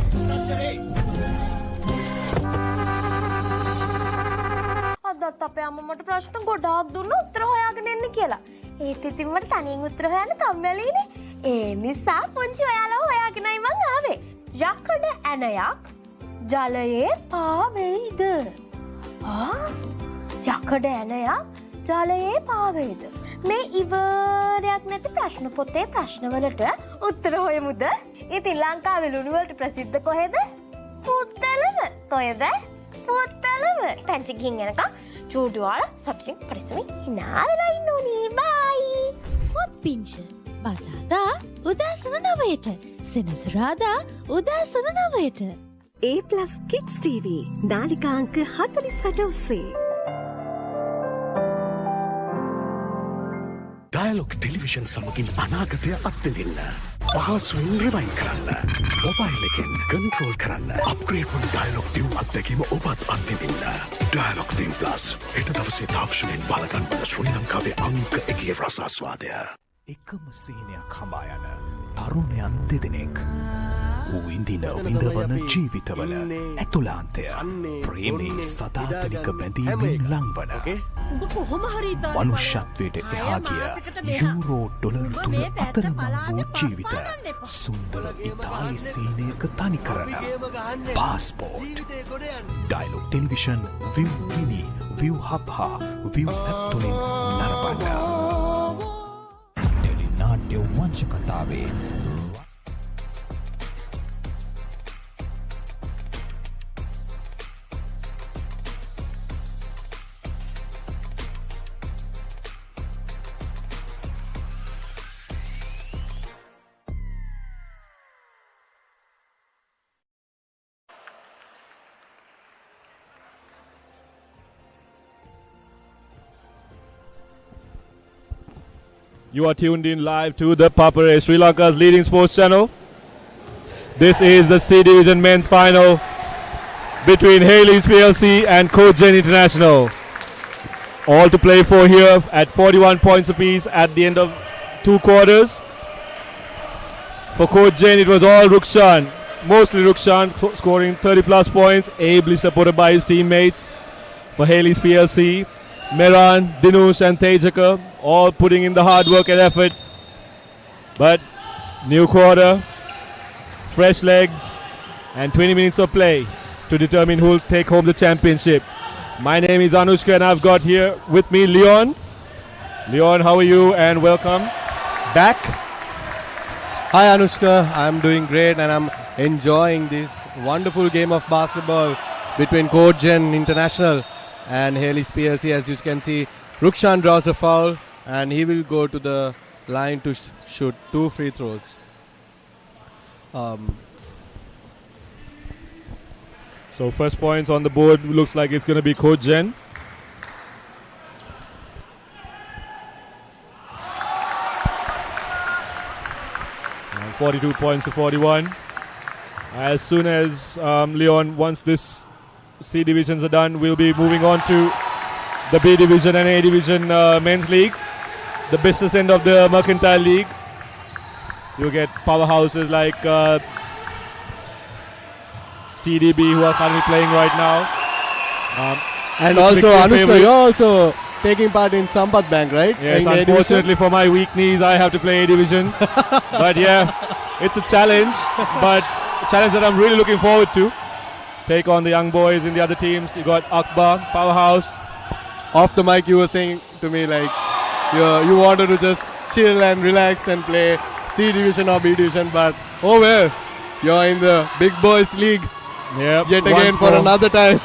අදත් අපේ අම්මට ප්‍රශ්න ගොඩාක් දුන්න උත්තර හොයාගෙන එන්න කියලා. ඒත් ඉතින් මට තනියෙන් උත්තර හොයන්න කම්මැලිනේ. ඒ නිසා පුංචි ඔයාලව හොයාගෙනයි මං ආවේ. යකඩ ඇණයක් ජලයේ පාවෙයිද? යකඩ ඇණයක් ජලයේ පාවෙයිද? මේ ඉවරයක් නැති ප්‍රශ්න පොතේ ප්‍රශ්නවලට උත්තර හොයමුද? ඉතින් ලංකාවේ ලුණු වලට ප්‍රසිද්ධ කොහෙද? පුත්තලම. කොහෙද? පුත්තලම. පැංචි ගිහින් එනකම් චූටි ඔයාලා සතුටින් පරිස්සමින් hina වෙලා ඉන්න ඕනේ. බයි. පොත් පිංච බදාදා උදෑසන 9ට සෙනසුරාදා උදෑසන 9ට A+ Kids TV නාලිකාංක 48 ඔස්සේ Dialog Television සමගින් අනාගතය අත්විඳින්න. පහසුවෙන් රිවයින් කරන්න. මොබයිල් එකෙන් කන්ට්‍රෝල් කරන්න. අප්ග්‍රේඩ් වන Dialog ViU අත්දැකීම ඔබත් අත්විඳින්න. Dialog ViU Plus හෙට දවසේ තාක්ෂණයෙන් බලගන්න ශ්‍රී ලංකාවේ අංක 1 රසාස්වාදය. එකම සීනයක් හඹා යන තරුණයන් දෙදෙනෙක්. විඳින විඳවන ජීවිතවල ඇතුළාන්තය ප්‍රේමේ සදාතනික බැඳීමෙන් ලංවන මනුෂ්‍යත්වයට එහා ගිය යූරෝ ඩොලර් තුන අතරමං වූ ජීවිත සුන්දර ඉතාලි සීනයක තනි කරන passport Dialog television ViU Mini ViU Hub හා ViU App තුලින් නරඹන්න ටෙලිනාට්‍ය වංශ කතාවේ You are tuned in live to ThePapare, Sri Lanka's leading sports channel. This is the C Division men's final between Hayleys PLC and Codegen International. All to play for here at 41 points apiece at the end of 2 quarters. For Codegen, it was all Rukshan, mostly Rukshan scoring 30 plus points, ably supported by his teammates. For Hayleys PLC, Meran, Dinush and Tejaka all putting in the hard work and effort. But new quarter, fresh legs and 20 minutes of play to determine who will take home the championship. My name is Anushka and I've got here with me Leon. Leon, how are you and welcome back. Hi Anushka, I'm doing great and I'm enjoying this wonderful game of basketball between Codegen International and Hayleys PLC. As you can see, Rukshan draws a foul and he will go to the line to shoot 2 free throws. So first points on the board looks like it's going to be Codegen. 42 points to 41. As soon as Leon, once this C divisions are done, we'll be moving on to the B division and A division men's league, the business end of the mercantile league. You get powerhouses like CDB, who are currently playing right now. And also, Anushka, you're also taking part in Sampath Bank, right? Yes, unfortunately for my weak knees, I have to play A division. But yeah, it's a challenge, but a challenge that I'm really looking forward to. Take on the young boys in the other teams. You got Akbar, powerhouse. Off the mic, you were saying to me like you wanted to just chill and relax and play C division or B division, but oh well, you're in the big boys league. Yep, yet again for another time.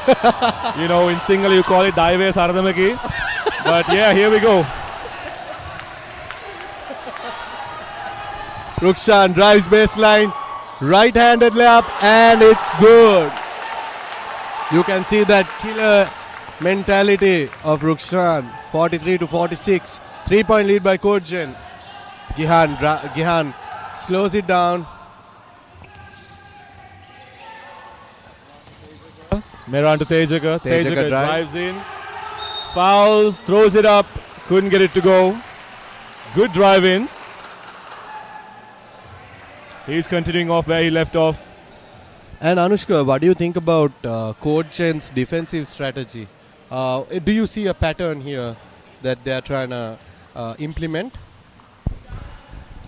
You know, in single you call it Daive Saradamaki. But yeah, here we go. Rukshan drives baseline, right-handed layup, and it's good. You can see that killer mentality of Rukshan. 43 to 46. 3-point lead by Codegen. Gihan slows it down. Meran to Tejaka. Tejaka drives in. Fouls, throws it up. Couldn't get it to go. Good drive in. He's continuing off where he left off. And Anushka, what do you think about Codegen's defensive strategy? Do you see a pattern here that they are trying to implement?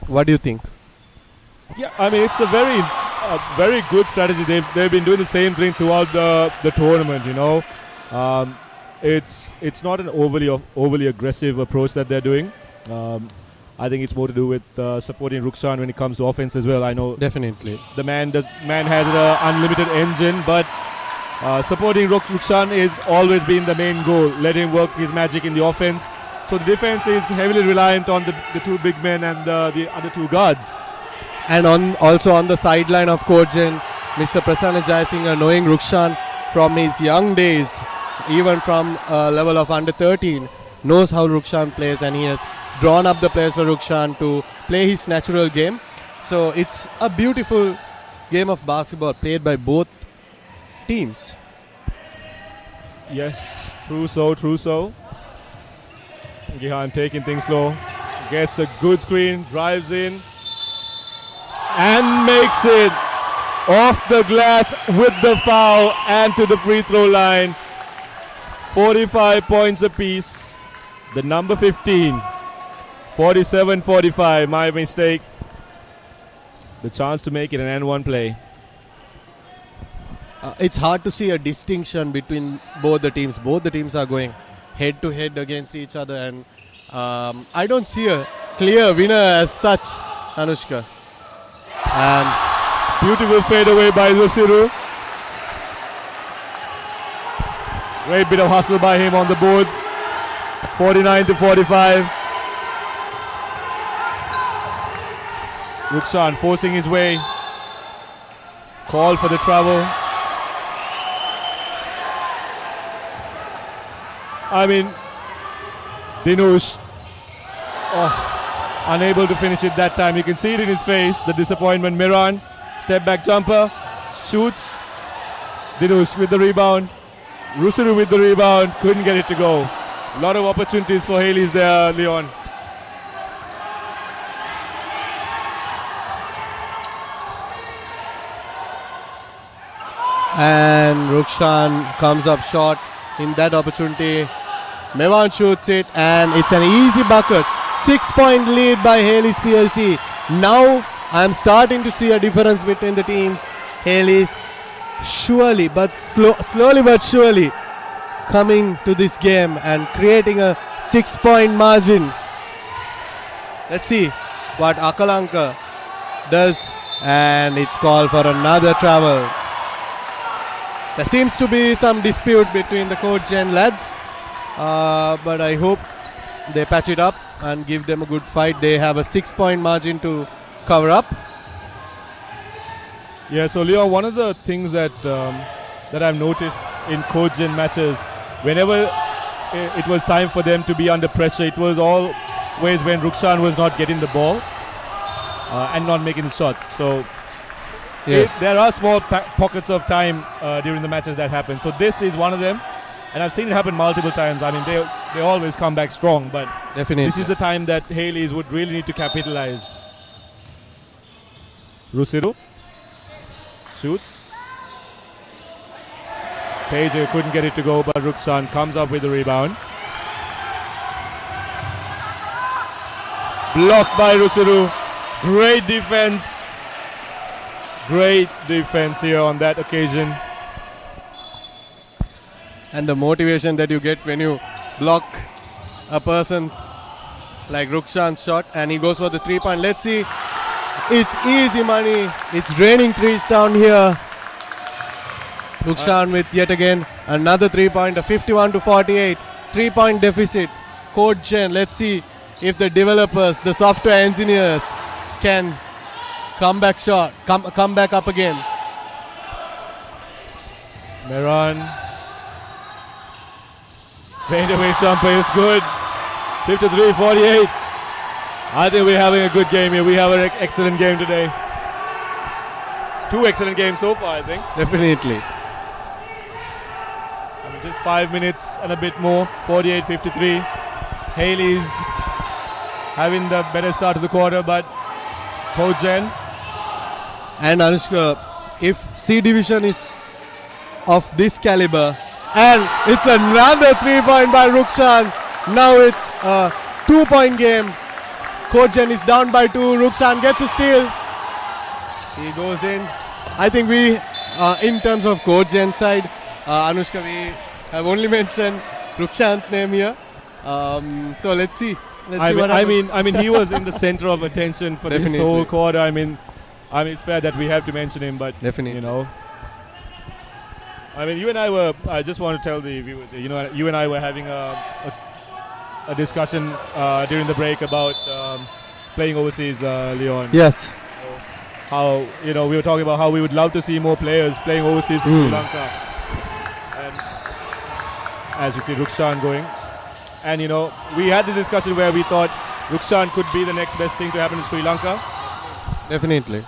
What do you think? Yeah, I mean, it's a very good strategy. They've been doing the same thing throughout the tournament. You know, it's not an overly aggressive approach that they're doing. I think it's more to do with supporting Rukshan when it comes to offense as well. I know definitely the man has an unlimited engine, but supporting Rukshan is always been the main goal. Let him work his magic in the offense. So the defense is heavily reliant on the two big men and the other two guards. And also on the sideline of Codegen, Mr. Prasanna Jayasinghe, knowing Rukshan from his young days, even from a level of under 13, knows how Rukshan plays, and he has drawn up the players for Rukshan to play his natural game. So it's a beautiful game of basketball played by both teams. Yes, true so. Gihan taking things slow, gets a good screen, drives in, and makes it off the glass with the foul and to the free throw line. 45 points apiece. The number 15. 47-45, my mistake. The chance to make it an N1 play. It's hard to see a distinction between both the teams. Both the teams are going head to head against each other, and I don't see a clear winner as such, Anushka. And beautiful fadeaway by Lusiru. Great bit of hustle by him on the boards. 49-45. Rukshan forcing his way. Call for the travel. I mean, Dinush, unable to finish it that time. You can see it in his face, the disappointment. Miran, step back jumper, shoots. Dinush with the rebound. Rusuru with the rebound, couldn't get it to go. A lot of opportunities for Hayleys there, Leon. And Rukshan comes up short in that opportunity. Mevan shoots it, and it's an easy bucket. 6-point lead by Hayleys PLC. Now I'm starting to see a difference between the teams. Hayleys slowly but surely coming to this game and creating a 6-point margin. Let's see what Akalanka does, and it's called for another travel. There seems to be some dispute between the Codegen lads, but I hope they patch it up and give them a good fight. They have a 6-point margin to cover up. Yeah, so Leon, one of the things that I've noticed in Codegen matches, whenever it was time for them to be under pressure, it was always when Rukshan was not getting the ball. and not making the shots. So Yes. there are small pockets of time during the matches that happen. So this is one of them. And I've seen it happen multiple times. I mean, they always come back strong. But Definitely. this is the time that Hayleys would really need to capitalize. Rusiru shoots. Page couldn't get it to go, but Rukshan comes up with the rebound. Blocked by Rusiru. Great defense. Great defense here on that occasion. And the motivation that you get when you block a person like Rukshan's shot and he goes for the 3-point. Let's see. It's easy money. It's raining threes down here. Rukshan with yet again another 3-pointer. 51-48. 3-point deficit. Codegen. Let's see if the developers, the software engineers can come back short. Come back up again. Meron. Fadeaway jumper is good. 53-48. I think we're having a good game here. We have an excellent game today. It's 2 excellent games so far, I think. Definitely. And just 5 minutes and a bit more. 48-53. Hayleys having the better start of the quarter, but Codegen. And Anushka, if C division is of this caliber, and it's another 3-point by Rukshan. Now it's a 2-point game. Codegen is down by 2. Rukshan gets a steal. He goes in. I think we, in terms of Codegen side, Anushka, we have only mentioned Rukshan's name here. So let's see. I mean, he was in the center of attention for this whole quarter. I mean, it's fair that we have to mention him, but definitely, you know. I mean, you and I were. I just want to tell the viewers, you know, you and I were having a discussion during the break about playing overseas, Leon. Yes. How, you know, we were talking about how we would love to see more players playing overseas for Sri Lanka. And as we see Rukshan going, and you know, we had this discussion where we thought Rukshan could be the next best thing to happen to Sri Lanka. Definitely.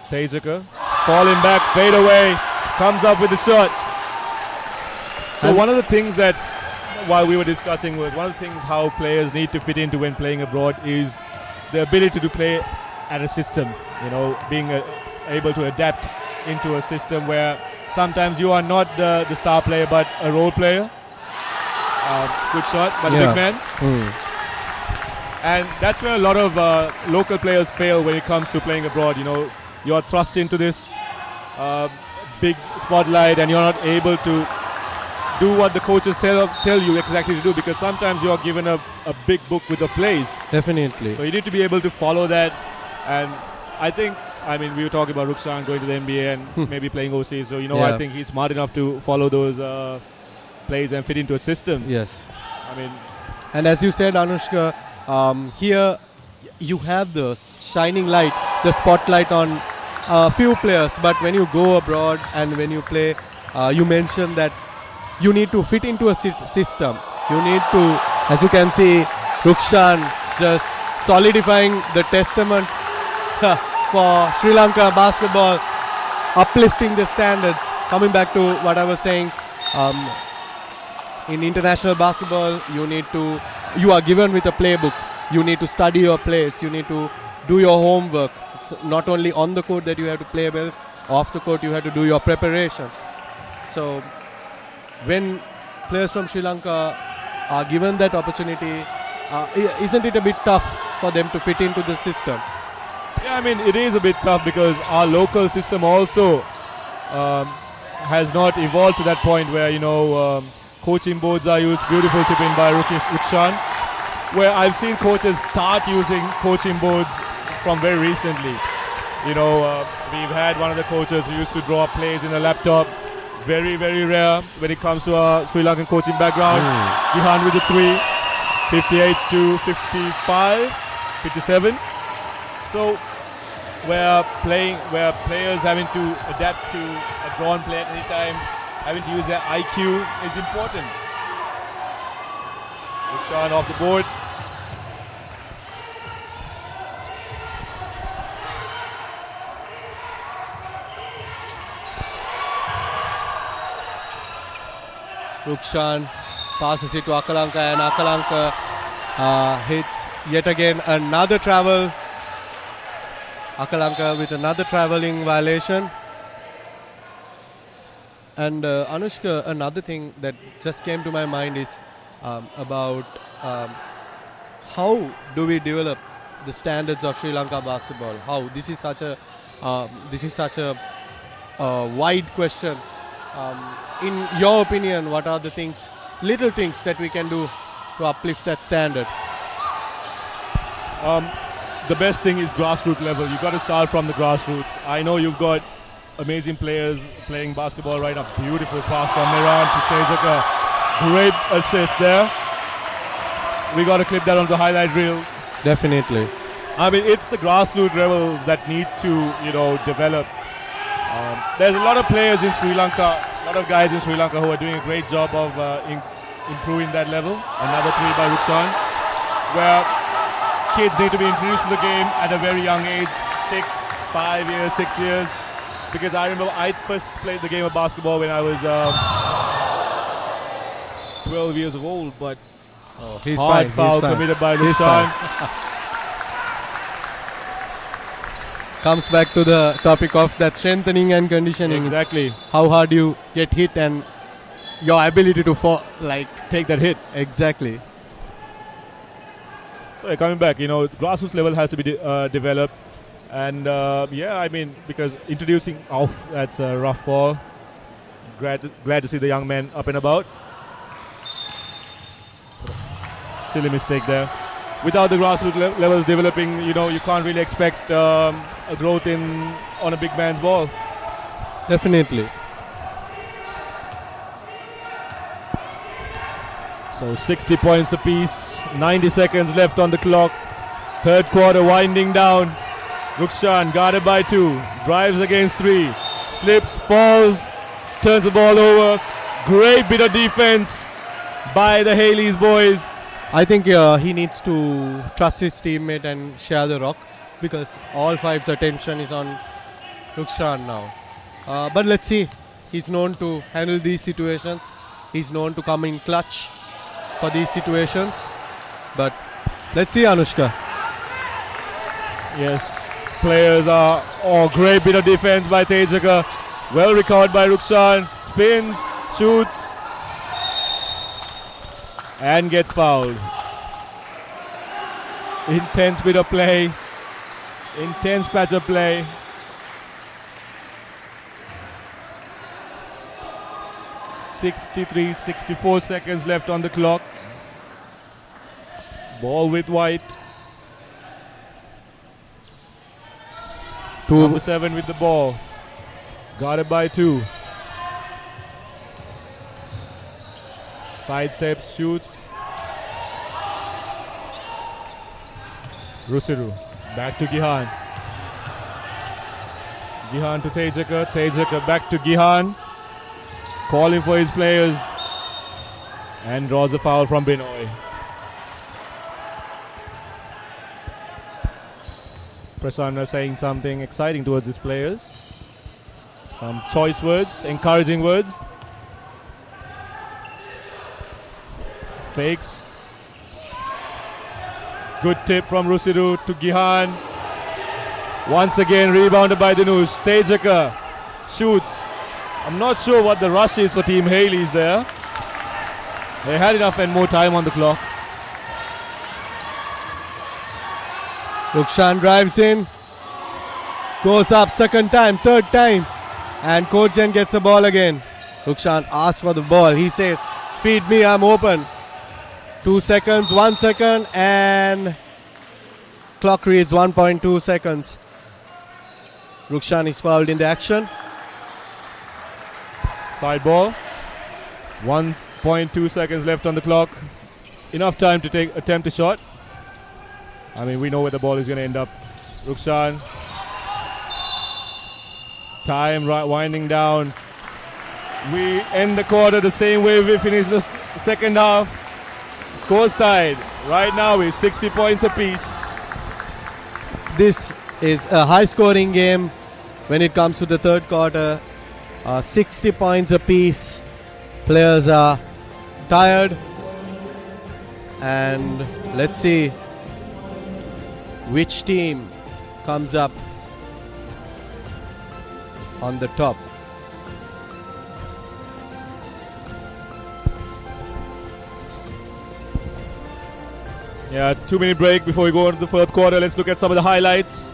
Tejaka falling back, fade away, comes up with the shot. So one of the things that, while we were discussing, was one of the things how players need to fit into when playing abroad is the ability to play at a system. You know, being able to adapt into a system where sometimes you are not the star player but a role player. Good shot, but a big man. And that's where a lot of local players fail when it comes to playing abroad. You know, you're thrust into this big spotlight and you're not able to do what the coaches tell you exactly to do, because sometimes you are given a big book with the plays. Definitely. So you need to be able to follow that. And I think, I mean, we were talking about Rukshan going to the NBA and maybe playing overseas. So, you know, I think he's smart enough to follow those plays and fit into a system. Yes. I mean, and as you said, Anushka, here you have the shining light, the spotlight on a few players. But when you go abroad and when you play, you mentioned that you need to fit into a system. You need to, as you can see, Rukshan just solidifying the testament for Sri Lanka basketball, uplifting the standards. Coming back to what I was saying, in international basketball, you are given with a playbook. You need to study your plays. You need to do your homework. It's not only on the court that you have to play well, off the court you have to do your preparations. So when players from Sri Lanka are given that opportunity, isn't it a bit tough for them to fit into the system? Yeah, I mean, it is a bit tough because our local system also has not evolved to that point where, you know, coaching boards are used. Beautiful tip in by Rukshan, where I've seen coaches start using coaching boards from very recently. You know, we've had one of the coaches who used to draw up plays in a laptop. Very, very rare when it comes to our Sri Lankan coaching background. Gihan with the 3, 58-55, 57. So where players having to adapt to a drawn play at any time, having to use their IQ is important. Rukshan off the board. Rukshan passes it to Akalanka, and Akalanka hits yet again another travel. Akalanka with another traveling violation. And Anushka, another thing that just came to my mind is about how do we develop the standards of Sri Lanka basketball? How this is such a wide question. In your opinion, what are the things, little things that we can do to uplift that standard? The best thing is grassroots level. You've got to start from the grassroots. I know you've got amazing players playing basketball right now. Beautiful pass from Miran to Tejaka. Great assist there. We got to clip that on the highlight reel. Definitely. I mean, it's the grassroots levels that need to, develop. There's a lot of players in Sri Lanka, a lot of guys in Sri Lanka who are doing a great job of improving that level. Another three by Rukshan, where kids need to be introduced to the game at a very young age, 5 years, 6 years. Because I remember I first played the game of basketball when I was 12 years old, but hard foul committed by Rukshan. Comes back to the topic of that strengthening and conditioning. Exactly. It's how hard you get hit and your ability to take that hit. Exactly. So coming back, grassroots level has to be developed. And because introducing that's a rough fall. Glad to see the young man up and about. Silly mistake there. Without the grassroots levels developing, you can't really expect a growth on a big man's ball. Definitely. So 60 points apiece, 90 seconds left on the clock. Third quarter winding down. Rukshan guarded by 2, drives against 3, slips, falls, turns the ball over. Great bit of defense by the Hayleys boys. I think he needs to trust his teammate and share the rock, because all five's attention is on Rukshan now. But let's see. He's known to handle these situations. He's known to come in clutch for these situations. But let's see, Anushka. Yes. Players are great bit of defense by Tejaka. Well recovered by Rukshan. Spins, shoots, and gets fouled. Intense bit of play. Intense patch of play. (63-64 seconds left on the clock. Ball with White. Number 7 with the ball. Guarded by 2. Side steps, shoots. Rusiru. Back to Gihan. Gihan to Tejaka. Tejaka back to Gihan. Calling for his players. And draws a foul from Binoy. Prasanna saying something exciting towards his players. Some choice words, encouraging words. Fakes. Good tip from Rusiru to Gihan. Once again rebounded by Dinush. Tejaka shoots. I'm not sure what the rush is for Team Hayleys there. They had enough and more time on the clock. Rukshan drives in, goes up second time, third time, and Codegen gets the ball again. Rukshan asks for the ball. He says, "Feed me, I'm open." 2 seconds, 1 second, and clock reads 1.2 seconds. Rukshan is fouled in the action. Side ball. 1.2 seconds left on the clock. Enough time to attempt a shot. I mean, we know where the ball is going to end up. Rukshan. Time winding down. We end the quarter the same way we finished the second half. Scores tied. Right now is 60 points apiece. This is a high-scoring game when it comes to the third quarter. 60 points apiece. Players are tired. And let's see which team comes up on the top. Yeah, 2-minute break before we go into the fourth quarter. Let's look at some of the highlights.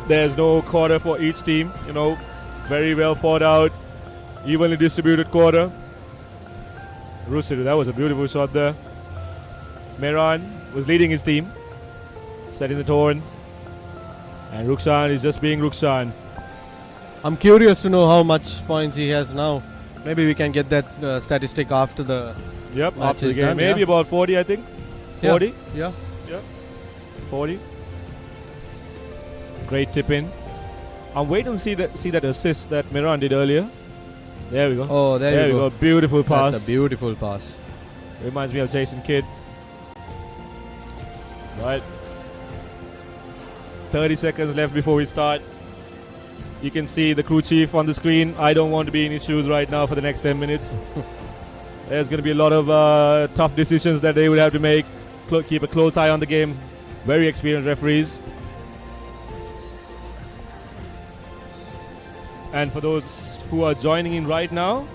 There's no quarter for each team, very well thought out, evenly distributed quarter. Rusiru, that was a beautiful shot there. Mehran was leading his team, setting the tone. And Rukshan is just being Rukshan. I'm curious to know how much points he has now. Maybe we can get that statistic after the after the game. Maybe about 40, I think. 40? Yeah. 40. Great tip in. I'm waiting to see that assist that Mehran did earlier. There we go. Oh, there you go. Beautiful pass. That's a beautiful pass. Reminds me of Jason Kidd. Right. 30 seconds left before we start. You can see the crew chief on the screen. I don't want to be in his shoes right now for the next 10 minutes. There's going to be a lot of tough decisions that they would have to make. Keep a close eye on the game. Very experienced referees. And for those who are joining in right now,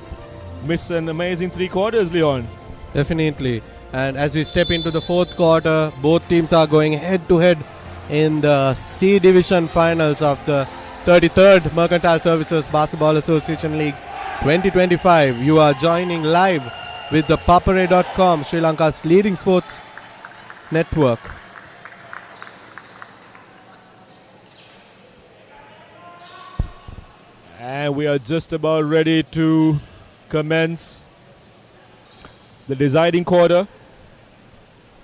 miss an amazing 3 quarters, Leon. Definitely. And as we step into the fourth quarter, both teams are going head-to-head in the C Division finals of the 33rd Mercantile Services Basketball Association League 2025. You are joining live with the Papare.com, Sri Lanka's leading sports network. And we are just about ready to commence the deciding quarter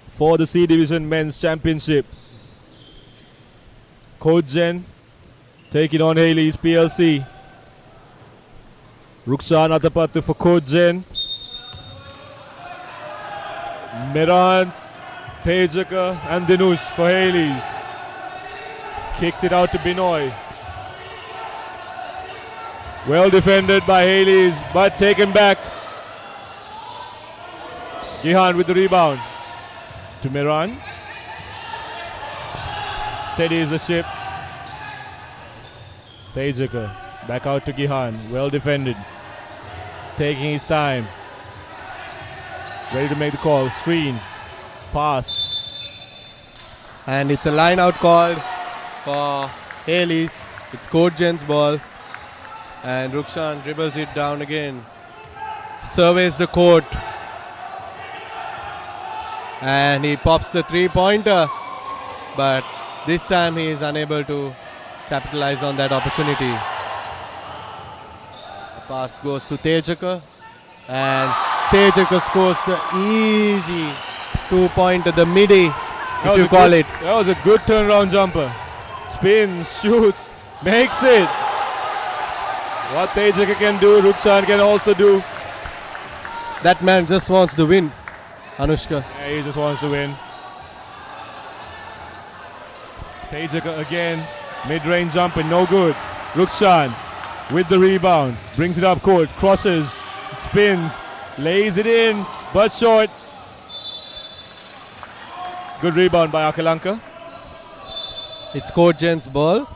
for the C Division Men's Championship. Codegen taking on Hayleys PLC. Rukshan Atapattu for Codegen. Mehran, Tejaka and Dinush for Hayleys. Kicks it out to Binoy. Well defended by Hayleys, but taken back. Gihan with the rebound. To Mehran. Steadies the ship. Tejaka back out to Gihan. Well defended. Taking his time. Ready to make the call. Screen. Pass. And it's a line out called for Hayleys. It's Codegen's ball. And Rukshan dribbles it down again. Surveys the court. And he pops the 3-pointer. But this time he is unable to capitalize on that opportunity. The pass goes to Tejaka. And Tejaka scores the easy 2-pointer, the midi, if you call it. That was a good turnaround jumper. Spins, shoots, makes it. What Tejaka can do, Rukshan can also do. That man just wants to win, Anushka. Yeah, he just wants to win. Tejaka again, mid-range jumper, no good. Rukshan with the rebound, brings it up court, crosses, spins, lays it in, but short. Good rebound by Akalanka. It's Codegen's ball.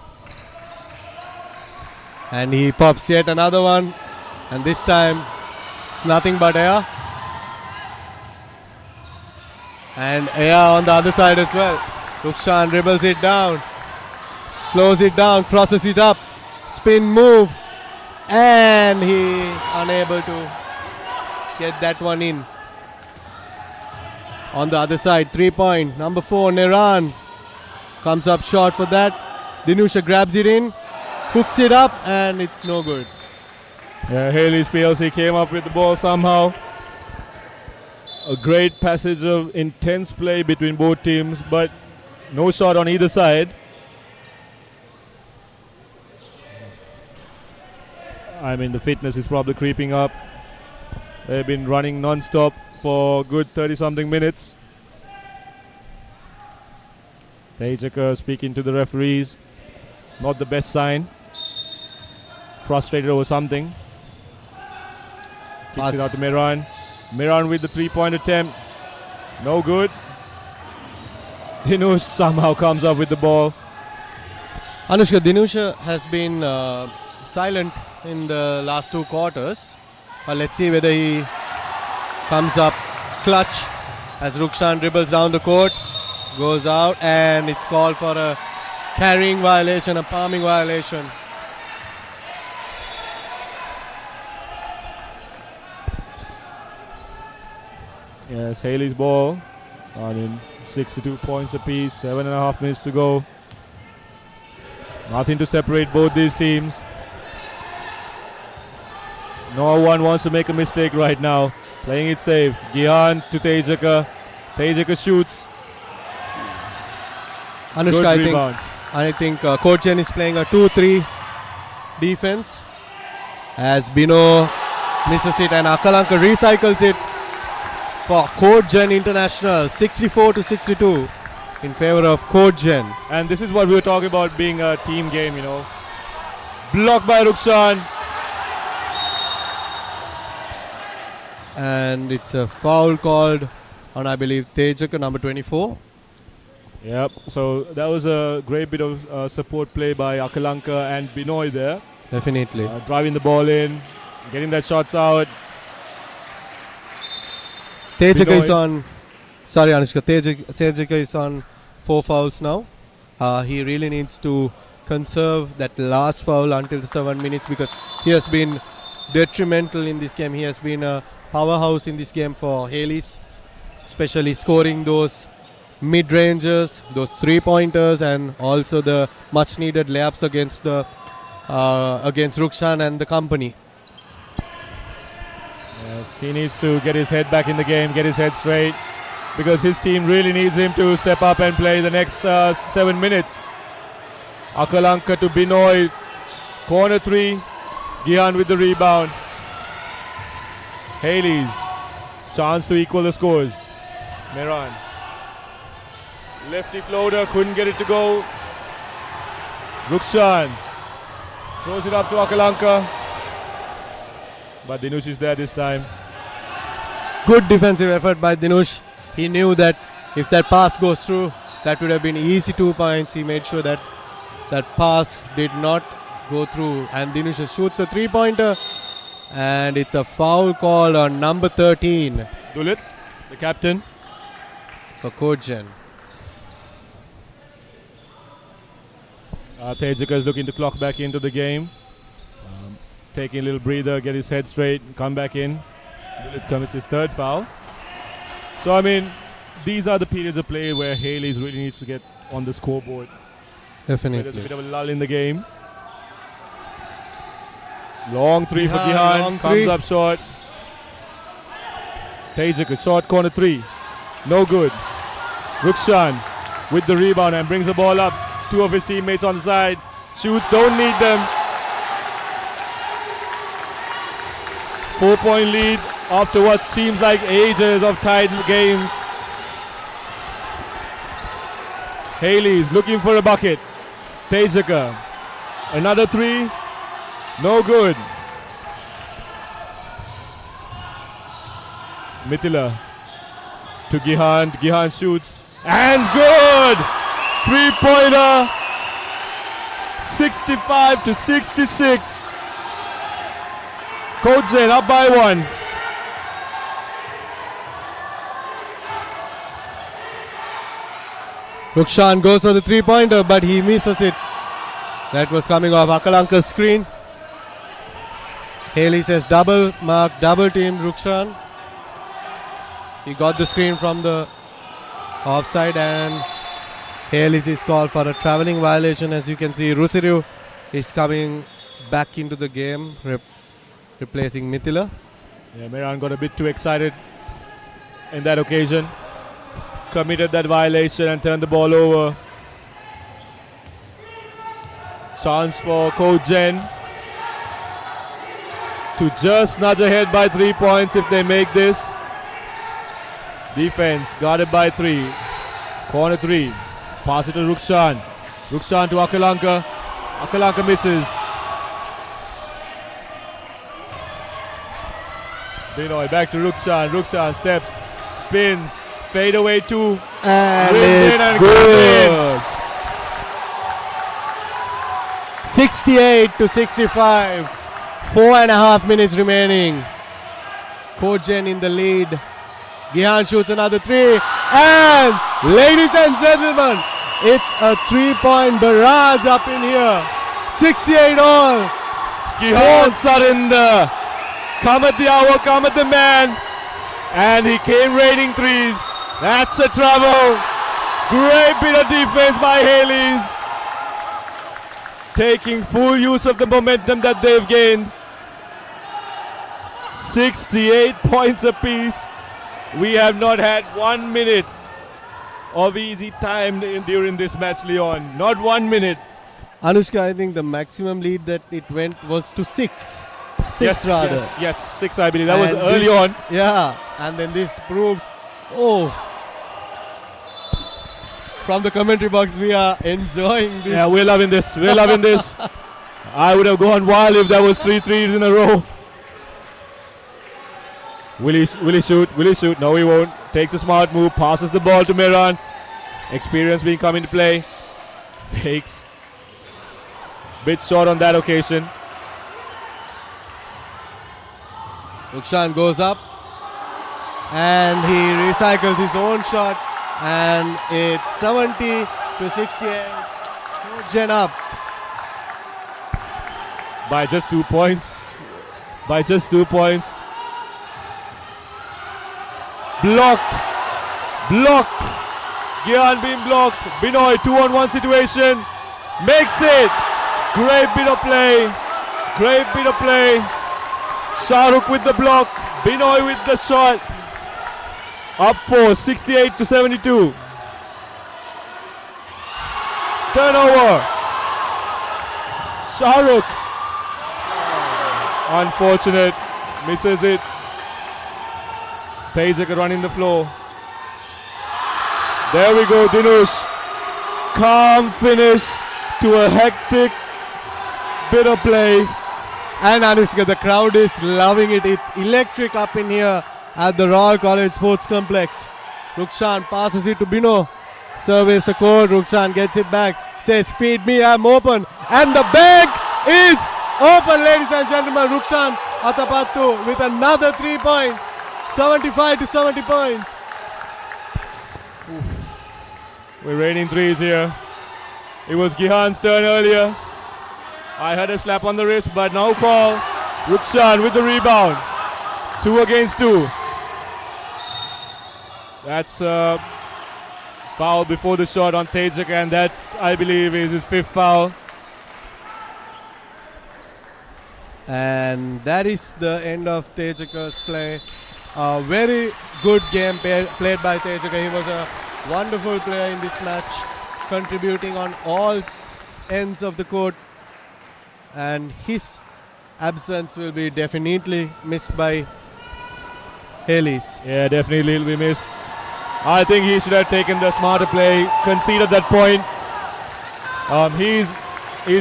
And he pops yet another one. And this time, it's nothing but air. And air on the other side as well. Rukshan dribbles it down. Slows it down, crosses it up. Spin move. And he's unable to get that one in. On the other side, 3-point. Number 4, Neran. Comes up short for that. Dinusha grabs it in. Hooks it up and it's no good. Yeah, Hayleys PLC came up with the ball somehow. A great passage of intense play between both teams, but no shot on either side. I mean, the fitness is probably creeping up. They've been running non-stop for good 30-something minutes. Tejaka speaking to the referees. Not the best sign. Frustrated over something. Kicks it out to Mehran. Mehran with the 3-point attempt. No good. Dinush somehow comes up with the ball. Anushka, Dinush has been silent in the last 2 quarters. Let's see whether he comes up clutch as Rukshan dribbles down the court, goes out, and it's called for a carrying violation, a palming violation. Yes, Hayleys ball. I mean, 62 points apiece, 7.5 minutes to go. Nothing to separate both these teams. No one wants to make a mistake right now. Playing it safe. Gihan to Tejaka. Tejaka shoots. Anushka, I think Codegen is playing a 2-3 defense as Bino misses it and Akalanka recycles it for Codegen International. 64-62 in favor of Codegen. And this is what we were talking about being a team game, you know. Blocked by Rukshan. And it's a foul called on, I believe, Tejaka, number 24. Yep, so that was a great bit of support play by Akalanka and Binoy there. Definitely. Driving the ball in, getting that shots out. Tejaka is on, sorry Anushka, Tejaka is on 4 fouls now. He really needs to conserve that last foul until the 7 minutes because he has been detrimental in this game. He has been a powerhouse in this game for Hayleys, especially scoring those mid-rangers, those 3-pointers, and also the much-needed layups against the against Rukshan and the company. Yes, he needs to get his head back in the game, get his head straight, because his team really needs him to step up and play the next 7 minutes. Akalanka to Binoy, corner 3, Gihan with the rebound. Hayleys, chance to equal the scores. Mehran. Lefty floater, couldn't get it to go. Rukshan throws it up to Akalanka. But Dinush is there this time. Good defensive effort by Dinush. He knew that if that pass goes through, that would have been easy 2 points. He made sure that that pass did not go through. And Dinush shoots a 3-pointer. And it's a foul call on number 13. Dulit, the captain. For Codegen. Tejaka is looking to clock back into the game. Taking a little breather, get his head straight, come back in. Dulit commits his 3rd foul. So, I mean, these are the periods of play where Hayleys really needs to get on the scoreboard. Definitely. There's a bit of a lull in the game. Long 3 for Gihan, comes up short. Tejaka, short corner 3. No good. Rukshan with the rebound and brings the ball up. 2 of his teammates on the side. Shoots, don't need them. 4-point lead after what seems like ages of tied games. Hayleys looking for a bucket. Tejaka, another 3. No good. Mithila to Gihan. Gihan shoots. And good! 3-pointer. 65-66. Codegen up by 1. Rukshan goes for the 3-pointer, but he misses it. That was coming off Akalanka's screen. Hayleys says double team Rukshan. He got the screen from the offside and Hayleys is called for a travelling violation. As you can see, Rusiru is coming back into the game, replacing Mithila. Yeah, Mehran got a bit too excited in that occasion. Committed that violation and turned the ball over. Chance for Codegen to just nudge ahead by 3 points if they make this. Defense guarded by 3. Corner 3. Pass it to Rukshan. Rukshan to Akalanka. Akalanka misses. Binoy back to Rukshan. Rukshan steps, spins, fade away 2. And Wins it's and good. 68-65. 4.5 minutes remaining. Codegen in the lead. Gihan shoots another 3. And ladies and gentlemen, it's a 3-point barrage up in here. 68 all. Gihan Sarinder. Come at the hour, come at the man. And he came raining threes. That's a trouble. Great bit of defense by Hayleys. Taking full use of the momentum that they've gained. 68 points apiece. We have not had 1 minute of easy time during this match, Leon. Not 1 minute. Anushka, I think the maximum lead that it went was to 6. 6 rather. Yes, 6 I believe. That was early on. Yeah, and then this proves, from the commentary box we are enjoying this. Yeah, we're loving this. We're loving this. I would have gone wild if that was 3 threes in a row. Will he shoot? Will he shoot? No, he won't. Takes a smart move, passes the ball to Mehran. Experience being come into play. Fakes. Bit short on that occasion. Rukshan goes up and he recycles his own shot, and it's 70-68. Codegen up by just 2 points. By just 2 points. Blocked. Blocked. Gihan being blocked. Binoy 2-on-1 situation. Makes it. Great bit of play. Great bit of play. Shahrukh with the block. Binoy with the shot. Up 4, 68-72. Turnover. Shahrukh. Unfortunate. Misses it. Tejac running the floor. There we go, Dinush. Calm finish to a hectic bit of play. And Anushka, the crowd is loving it. It's electric up in here at the Royal College Sports Complex. Rukshan passes it to Bino. Surveys the court. Rukshan gets it back. Says, feed me, I'm open. And the bag is open, ladies and gentlemen. Rukshan Atapattu with another 3-point. 75-70 points. We're raining threes here. It was Gihan's turn earlier. I had a slap on the wrist, but now call. Rukshan with the rebound. 2 against 2. That's a foul before the shot on Tejac, and that's, I believe, is his 5th foul. And that is the end of Tejac's play. A very good game played by Tejac. He was a wonderful player in this match, contributing on all ends of the court. And his absence will be definitely missed by Hayleys. Yeah, definitely he'll be missed. I think he should have taken the smarter play, conceded that point. He's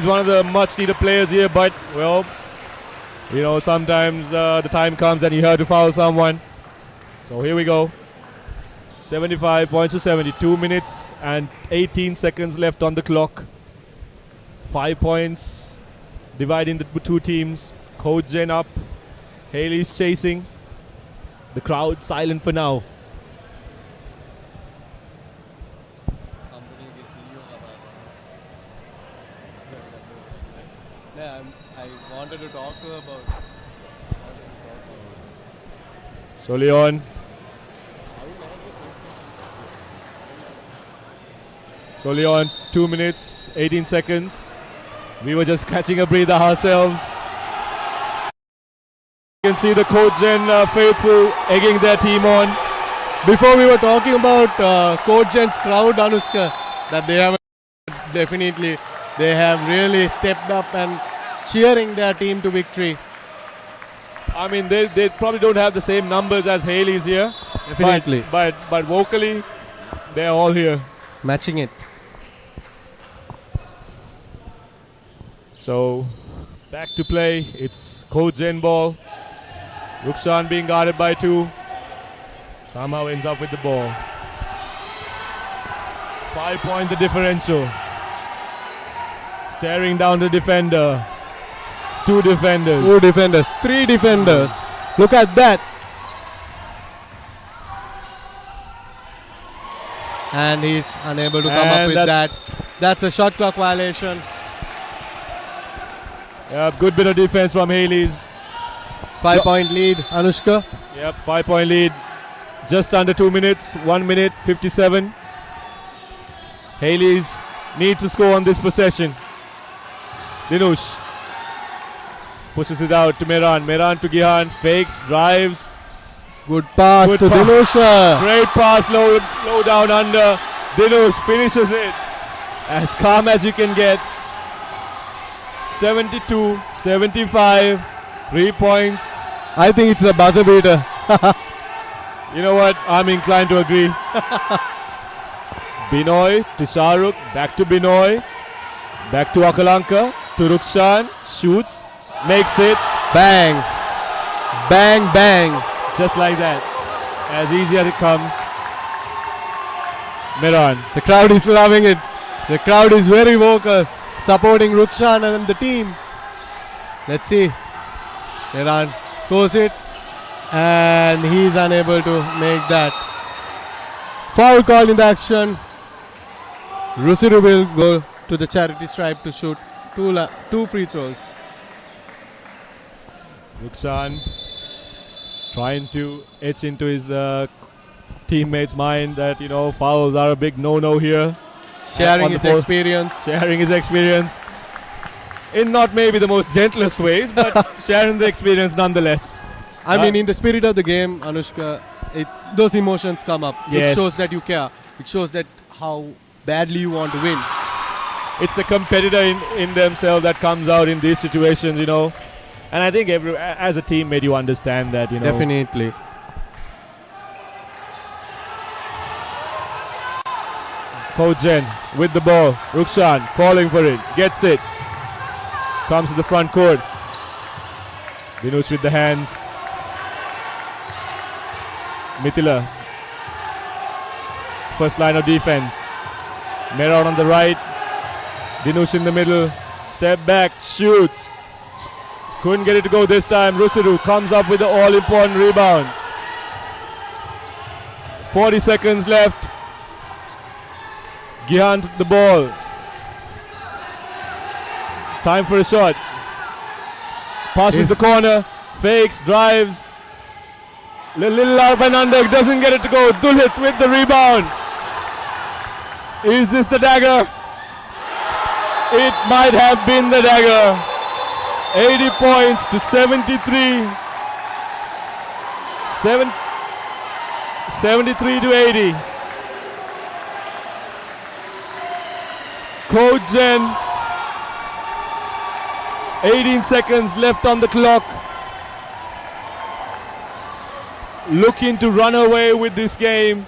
one of the much needed players here, but, well, you know, sometimes the time comes and you have to foul someone. So here we go. 75 points to 70. 2 minutes and 18 seconds left on the clock. 5 points dividing the two teams. Codegen up. Hayleys chasing. The crowd silent for now. Yeah, I wanted to talk to her about. So Leon. So Leon, 2 minutes, 18 seconds. We were just catching a breather ourselves. You can see the Codegen faithful egging their team on. Before we were talking about Codegen's crowd, Anushka, that they have definitely, they have really stepped up and cheering their team to victory. I mean, they probably don't have the same numbers as Hayleys here. Definitely. But vocally, they're all here. Matching it. So, back to play. It's Codegen ball. Rukshan being guarded by 2. Somehow ends up with the ball. 5 point the differential. Staring down the defender. 2 defenders. 2 defenders. 3 defenders. Look at that. And he's unable to come up with that. That's a shot clock violation. Yeah, good bit of defense from Hayleys. 5 point lead, Anushka. Yep, 5 point lead. Just under 2 minutes. 1 minute 57. Hayleys need to score on this possession. Dinush pushes it out to Mehran. Mehran to Gihan. Fakes, drives. Good pass to Dinush. Great pass, low down under. Dinush finishes it as calm as you can get. 72-75. 3 points. I think it's a buzzer beater. You know what? I'm inclined to agree. Binoy to Shahrukh. Back to Binoy. Back to Akalanka. To Rukshan. Shoots. Makes it. Bang. Bang, bang. Just like that. As easy as it comes. Mehran. The crowd is loving it. The crowd is very vocal, supporting Rukshan and the team. Let's see. Mehran scores it. And he's unable to make that. Foul call in the action. Rusiru will go to the charity stripe to shoot 2 free throws. Rukshan trying to etch into his teammates' mind that, you know, fouls are a big no-no here. Sharing his experience. Sharing his experience. In not maybe the most gentlest ways, but sharing the experience nonetheless. I mean, in the spirit of the game, Anushka, those emotions come up. Yes. It shows that you care. It shows that how badly you want to win. It's the competitor in themselves that comes out in these situations, you know. And I think as a teammate, you understand that, you know. Definitely. Codegen with the ball. Rukshan calling for it. Gets it. Comes to the front court. Dinush with the hands. Mithila. First line of defense. Mehran on the right. Dinush in the middle. Step back. Shoots. Couldn't get it to go this time. Rusiru comes up with the all-important rebound. 40 seconds left. Gihan the ball. Time for a shot. Passes the corner. Fakes, drives. Little up and under. Doesn't get it to go. Dulhit with the rebound. Is this the dagger? It might have been the dagger. 80 points to 73. 73 to 80. Codegen. 18 seconds left on the clock. Looking to run away with this game.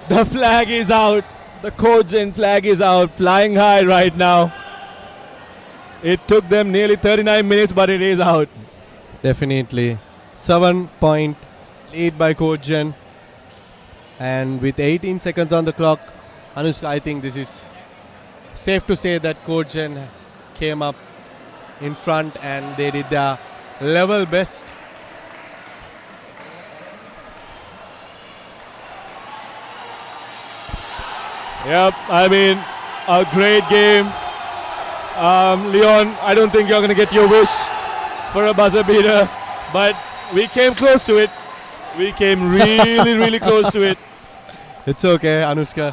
The flag is out. The Codegen flag is out. Flying high right now. It took them nearly 39 minutes, but it is out. Definitely. 7 point lead by Codegen. And with 18 seconds on the clock, Anushka, I think this is safe to say that Codegen came up in front and they did their level best. Yep, I mean, a great game. Leon, I don't think you're going to get your wish for a buzzer beater, but we came close to it. We came really, really close to it. It's okay, Anushka.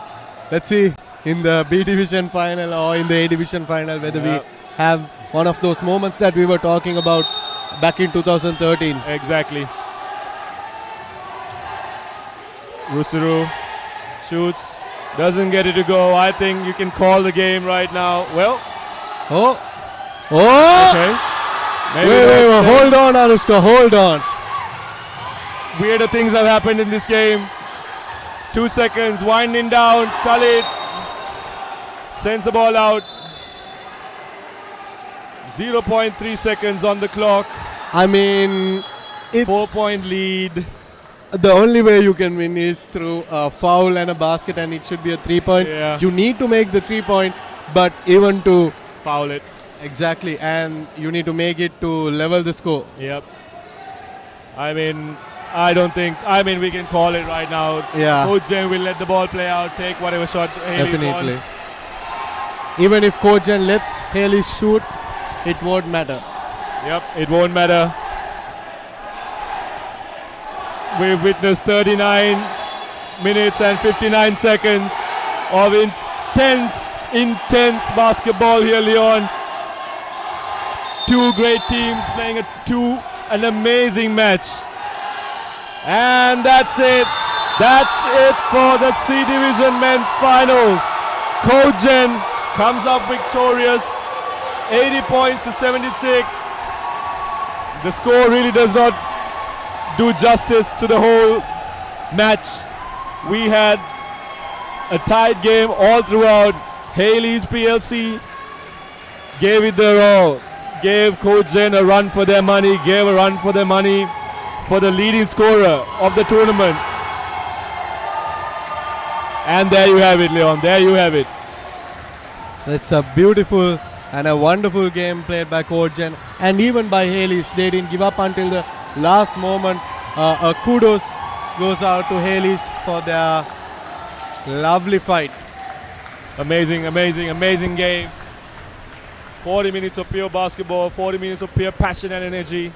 Let's see in the B division final or in the A division final whether we have one of those moments that we were talking about back in 2013. Exactly. Rusiru shoots, doesn't get it to go. I think you can call the game right now. Well. Okay. Wait. Hold on, Anushka. Hold on. Weirder things have happened in this game. 2 seconds, winding down. Khalid sends the ball out. 0.3 seconds on the clock. I mean, it's 4-point lead. The only way you can win is through a foul and a basket, and it should be a 3-point. Yeah. You need to make the 3-point, but even to foul it. Exactly, and you need to make it to level the score. Yep. I mean, we can call it right now. Yeah. Codegen will let the ball play out, take whatever shot Hayleys Definitely. wants. Even if Codegen lets Hayleys shoot, it won't matter. Yep, it won't matter. We've witnessed 39 minutes and 59 seconds of intense basketball here, Leon. Two great teams playing an amazing match. And that's it. That's it for the C Division Men's Finals. Codegen comes up victorious, 80 points to 76. The score really does not do justice to the whole match. We had a tight game all throughout. Hayleys PLC gave it their all. Gave Codegen a run for their money, gave a run for their money for the leading scorer of the tournament. And there you have it, Leon. There you have it. It's a beautiful and a wonderful game played by Codegen, and even by Hayleys. They didn't give up until the last moment. A kudos goes out to Hayleys for their lovely fight. Amazing game. 40 minutes of pure basketball, 40 minutes of pure passion and energy,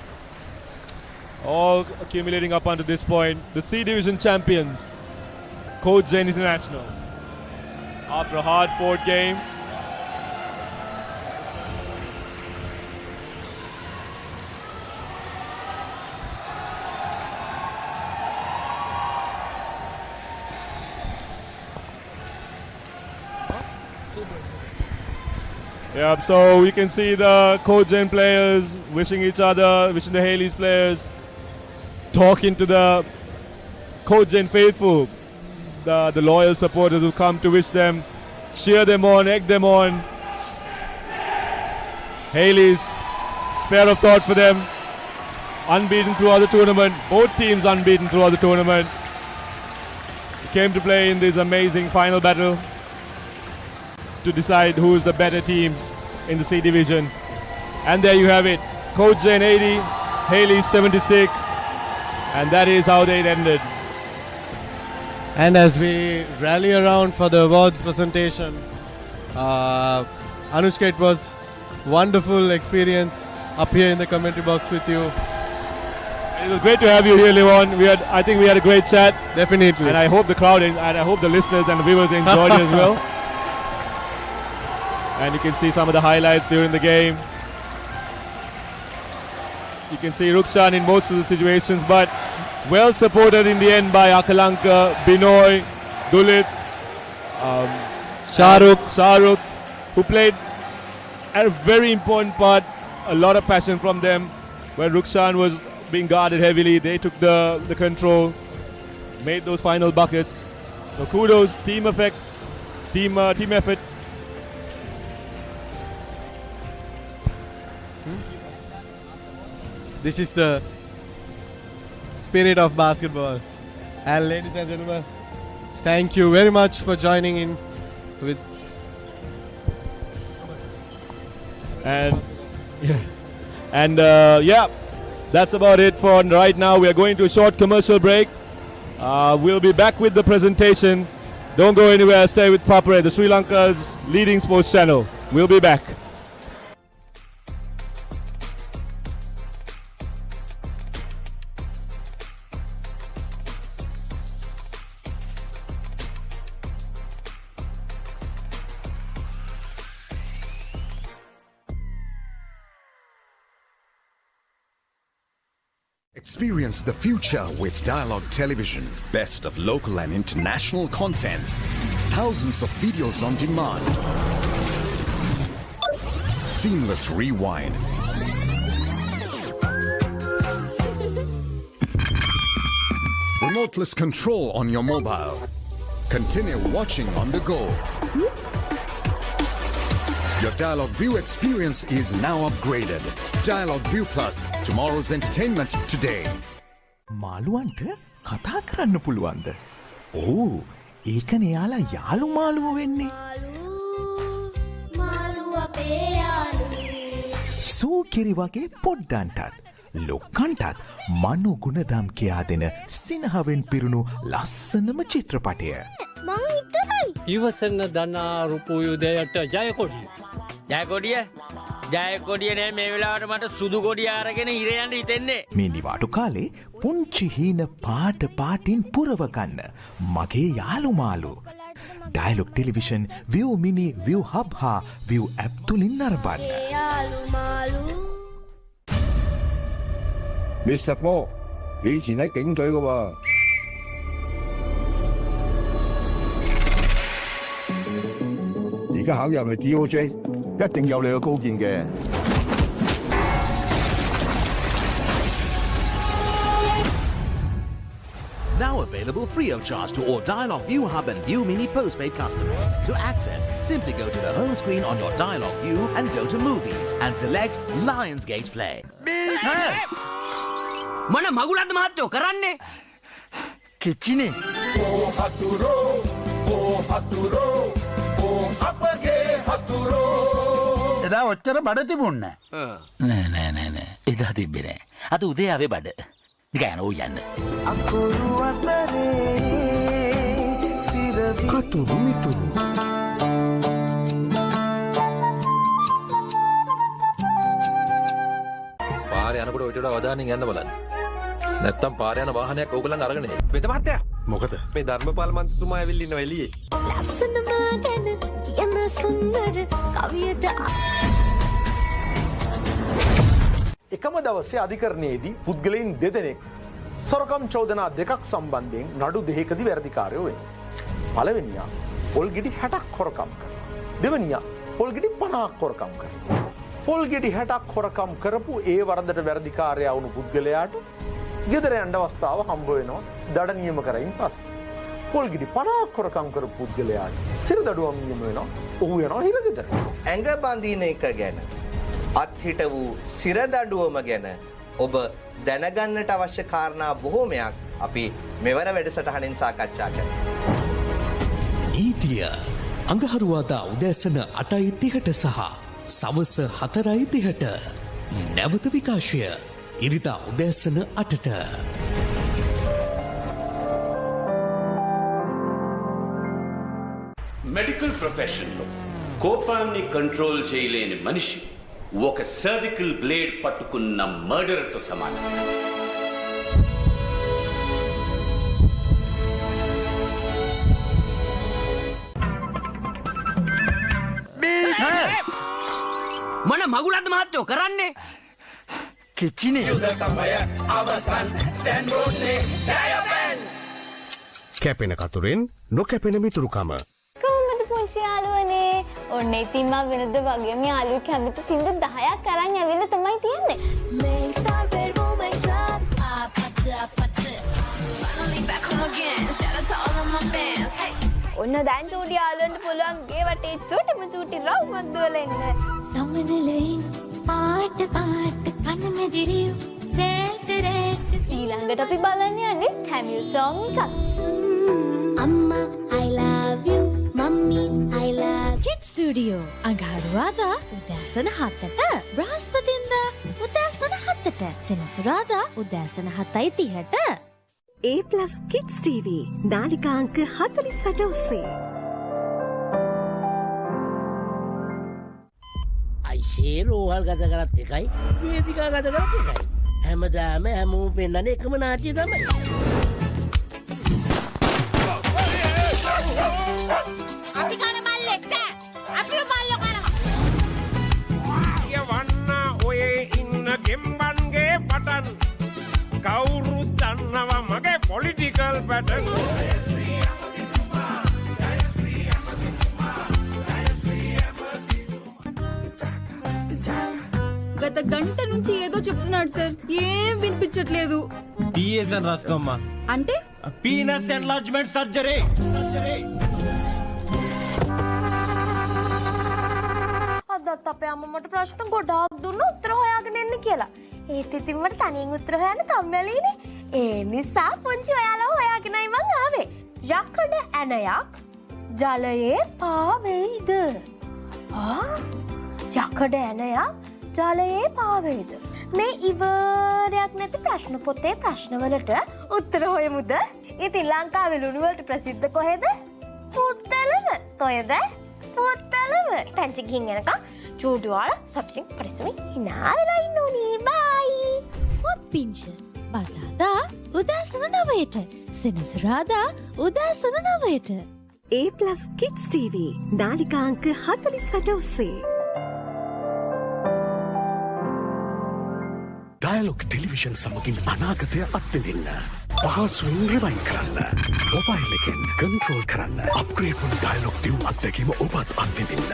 all accumulating up until this point. The C Division champions, Codegen International, after a hard-fought game. Yeah, so we can see the Codegen players wishing the Hayleys players, talking to the Codegen faithful, the loyal supporters who come to wish them, cheer them on, egg them on. Hayleys, spare of thought for them, unbeaten throughout the tournament, both teams unbeaten throughout the tournament. Came to play in this amazing final battle to decide who is the better team in the C Division. And there you have it. Codegen 80, Hayleys 76. And that is how they ended. And as we rally around for the awards presentation, Anushka, it was wonderful experience up here in the commentary box with you. It was great to have you here, Leon. I think we had a great chat. Definitely. And I hope the crowd and I hope the listeners and the viewers enjoyed it as well. And you can see some of the highlights during the game. You can see Rukshan in most of the situations, but well supported in the end by Akalanka, Binoy, Dulit, Shahrukh, who played a very important part, a lot of passion from them. When Rukshan was being guarded heavily, they took the control, made those final buckets. So kudos, team effort. This is the spirit of basketball. And ladies and gentlemen, thank you very much for joining in with. That's about it for right now. We are going to a short commercial break. We'll be back with the presentation. Don't go anywhere. Stay with Papare, the Sri Lanka's leading sports channel. We'll be back. Experience the future with Dialog Television. Best of local and international content. Thousands of videos on demand. Seamless rewind. Remoteless control on your mobile. Continue watching on the go. Your Dialog ViU experience is now upgraded. Dialog ViU Plus Tomorrow's entertainment today. මාළුවන්ට කතා කරන්න පුළුවන්ද? ඕ ඒකනේ යාලා යාළු මාළුව වෙන්නේ. මාළුව අපේ යාළු. සූකිරි වගේ පොඩ්ඩන්ටත් ලොක්කන්ටත් මනු ගුණදම් කියා දෙන සිනහවෙන් පිරුණු ලස්සනම චිත්‍රපටය. මං ඉතරයි. ඉවසන්න දන්නා රුපුයුදයට ජයකොඩිය. ජයකොඩිය? ජයකොඩිය නෑ මේ වෙලාවට මට සුදු කොඩිය අරගෙන ඉර යන්න හිතෙන්නේ. මේ නිවාඩු කාලේ පුංචි හීන පාටින් පුරවගන්න මගේ යාළු මාළු. Dialog television ViU Mini ViU Hub හා ViU App තුලින් නරඹන්න. යාළු මාළු. Mr. Paul， 你以前喺警隊㗎喎。而家考入嚟 DOJ， 一定有你嘅高見嘅。Now available free of charge to all Dialog ViU Hub and ViU Mini postpaid customers. To access, simply go to the home screen on your Dialog ViU and go to Movies and select Lionsgate Play. මොන මගුලක්ද මහත්තයෝ කරන්නේ? කිච්චිනේ. ඕ අපගේ හතුරෝ. එදා ඔච්චර බඩ තිබුණේ නෑ. එදා තිබ්බේ නෑ. අද උදේ ආවේ බඩ. නිකන් ඕ යන්න. අකුරු අතරේ සිරවි කතුරු මිතුරු. පාරේ යනකොට ඔය ටිකට අවධානයෙන් යන්න බලන්න. නැත්තම් පාරේ යන වාහනයක් ඕගලන් අරගෙන එයි. වෙත මහත්තයා. මොකද? මේ ධර්මපාල මන්ත්‍රීතුමා ඇවිල්ලා ඉන්නවා එළියේ. ලස්සන මාගෙන කියන සුන්දර කවියට එකම දවසේ අධිකරණයේදී පුද්ගලයන් දෙදෙනෙක් සොරකම් චෝදනා දෙකක් සම්බන්ධයෙන් නඩු දෙකකදී වැරදිකාරයෝ වෙනවා. පළවෙනියා පොල්ගෙඩි 60ක් හොරකම් කරනවා. දෙවෙනියා පොල්ගෙඩි 50ක් හොරකම් කරනවා. පොල්ගෙඩි 60ක් හොරකම් කරපු ඒ වරදට වැරදිකාරයා වුණු පුද්ගලයාට ගෙදර යන්න අවස්ථාව හම්බ වෙනවා දඩ නියම කරයින් පස්සේ. පොල්ගෙඩි 50ක් හොරකම් කරපු පුද්ගලයාට සිර දඩුවම් නියම වෙනවා. ඔහු යනවා හිරගෙදර. ඇඟ බඳින එක ගැන අත්හිට වූ සිරදඩුවම ගැන ඔබ දැනගන්නට අවශ්‍ය කාරණා බොහෝමයක් අපි මෙවර වැඩසටහනින් සාකච්ඡා කරමු. නීතිය අඟහරුවාදා උදෑසන 8:30ට සහ සවස 4:30ට. නැවත විකාශය ඉරිදා උදෑසන 8ට. మెడికల్ ప్రొఫెషన్లో కోపాన్ని కంట్రోల్ చేయలేని మనిషి ఒక సర్జికల్ బ్లేడ్ పట్టుకున్న మర్డర్తో సమానం. මොන මගුලක්ද මහත්තයෝ කරන්නේ? කිච්චිනේ. යුද සමය අවසන් දැන් රෝඩේ ඩයපෙන්. කැපෙන කතුරෙන් නොකැපෙන මිතුරුකම. කොහොමද පුංචි යාළුවනේ? ඔන්න ඉතින් මම වෙනද වගේම යාළුවෙක් කැමති සින්දු 10ක් අරන් ඇවිල්ලා තමයි තියන්නේ. ඔන්න දැන් චූටි යාළුවන්ට පුළුවන් ගේ වටේ චූටිම චූටි රවුමක් දුවලා ඉන්න. සමනලෙන් පාට කන මෙදිරියු රේට ඊළඟට අපි බලන්න යන්නේ ටැමිල් සෝං එකක්. අම්මා I love you මම්මි I love Kids Studio අඟහරුවාදා උදෑසන 7ට බ්‍රහස්පතින්දා උදෑසන 7ට සෙනසුරාදා උදෑසන 7:30ට A+ Kids TV නාලිකා අංක 48 ඔස්සේ. අයිෂේ රෝහල් ගත කරත් එකයි වේදිකා ගත කරත් එකයි. හැමදාම හැමෝම පෙන්නන්නේ එකම නාට්‍ය තමයි. අපි කන බල්ලෙක් නෑ. අපිව බල්ලෝ කනවා. යවන්න ඔය ඉන්න ගෙම්බන්ගේ පටන් කවුරුත් දන්නවා මගේ පොලිටිකල් පැටර්න්. గత గంట నుంచి ఏదో చెప్తున్నాడు సార్ ఏం వినిపించట్లేదు. పిఎస్ఎన్ రాసుకోమ్మా. అంటే పీనస్ ఎన్లార్జ్మెంట్ సర్జరీ. අදත් අපේ අම්මට ප්‍රශ්න ගොඩාක් දුන්න උත්තර හොයාගෙන එන්න කියලා. ඒත් ඉතින් මට තනියෙන් උත්තර හොයන්න කම්මැලිනේ. ඒ නිසා පුංචි ඔයාලව හොයාගෙනයි මං ආවේ. යකඩ ඇණයක් ජලයේ පාවෙයිද? යකඩ ඇණයක් ජලයේ පාවෙයිද? මේ ඉවරයක් නැති ප්‍රශ්න පොතේ ප්‍රශ්නවලට උත්තර හොයමුද? ඉතින් ලංකාවේ ලුණු වලට ප්‍රසිද්ධ කොහෙද? පුත්තලම. කොහෙද? පුත්තලම. පැංචි ගිහින් එනකම් චූඩුවාල සතුටින් පරිස්සමින් hina වෙලා ඉන්න ඕනේ. බයි. පොත් පිංච. බදාදා උදෑසන 9ට. සෙනසුරාදා උදෑසන 9ට. A+ Kids TV නාලිකා අංක 48 ඔස්සේ. ඩයලොග් ටෙලිවිෂන් සමගින් අනාගතය අත්විඳින්න. පහසුවෙන් රිවයින් කරන්න. මොබයිල් එකෙන් කන්ට්‍රෝල් කරන්න. අප්ග්‍රේඩ් වන ඩයලොග් ViU අත්දැකීම ඔබත් අත්විඳින්න.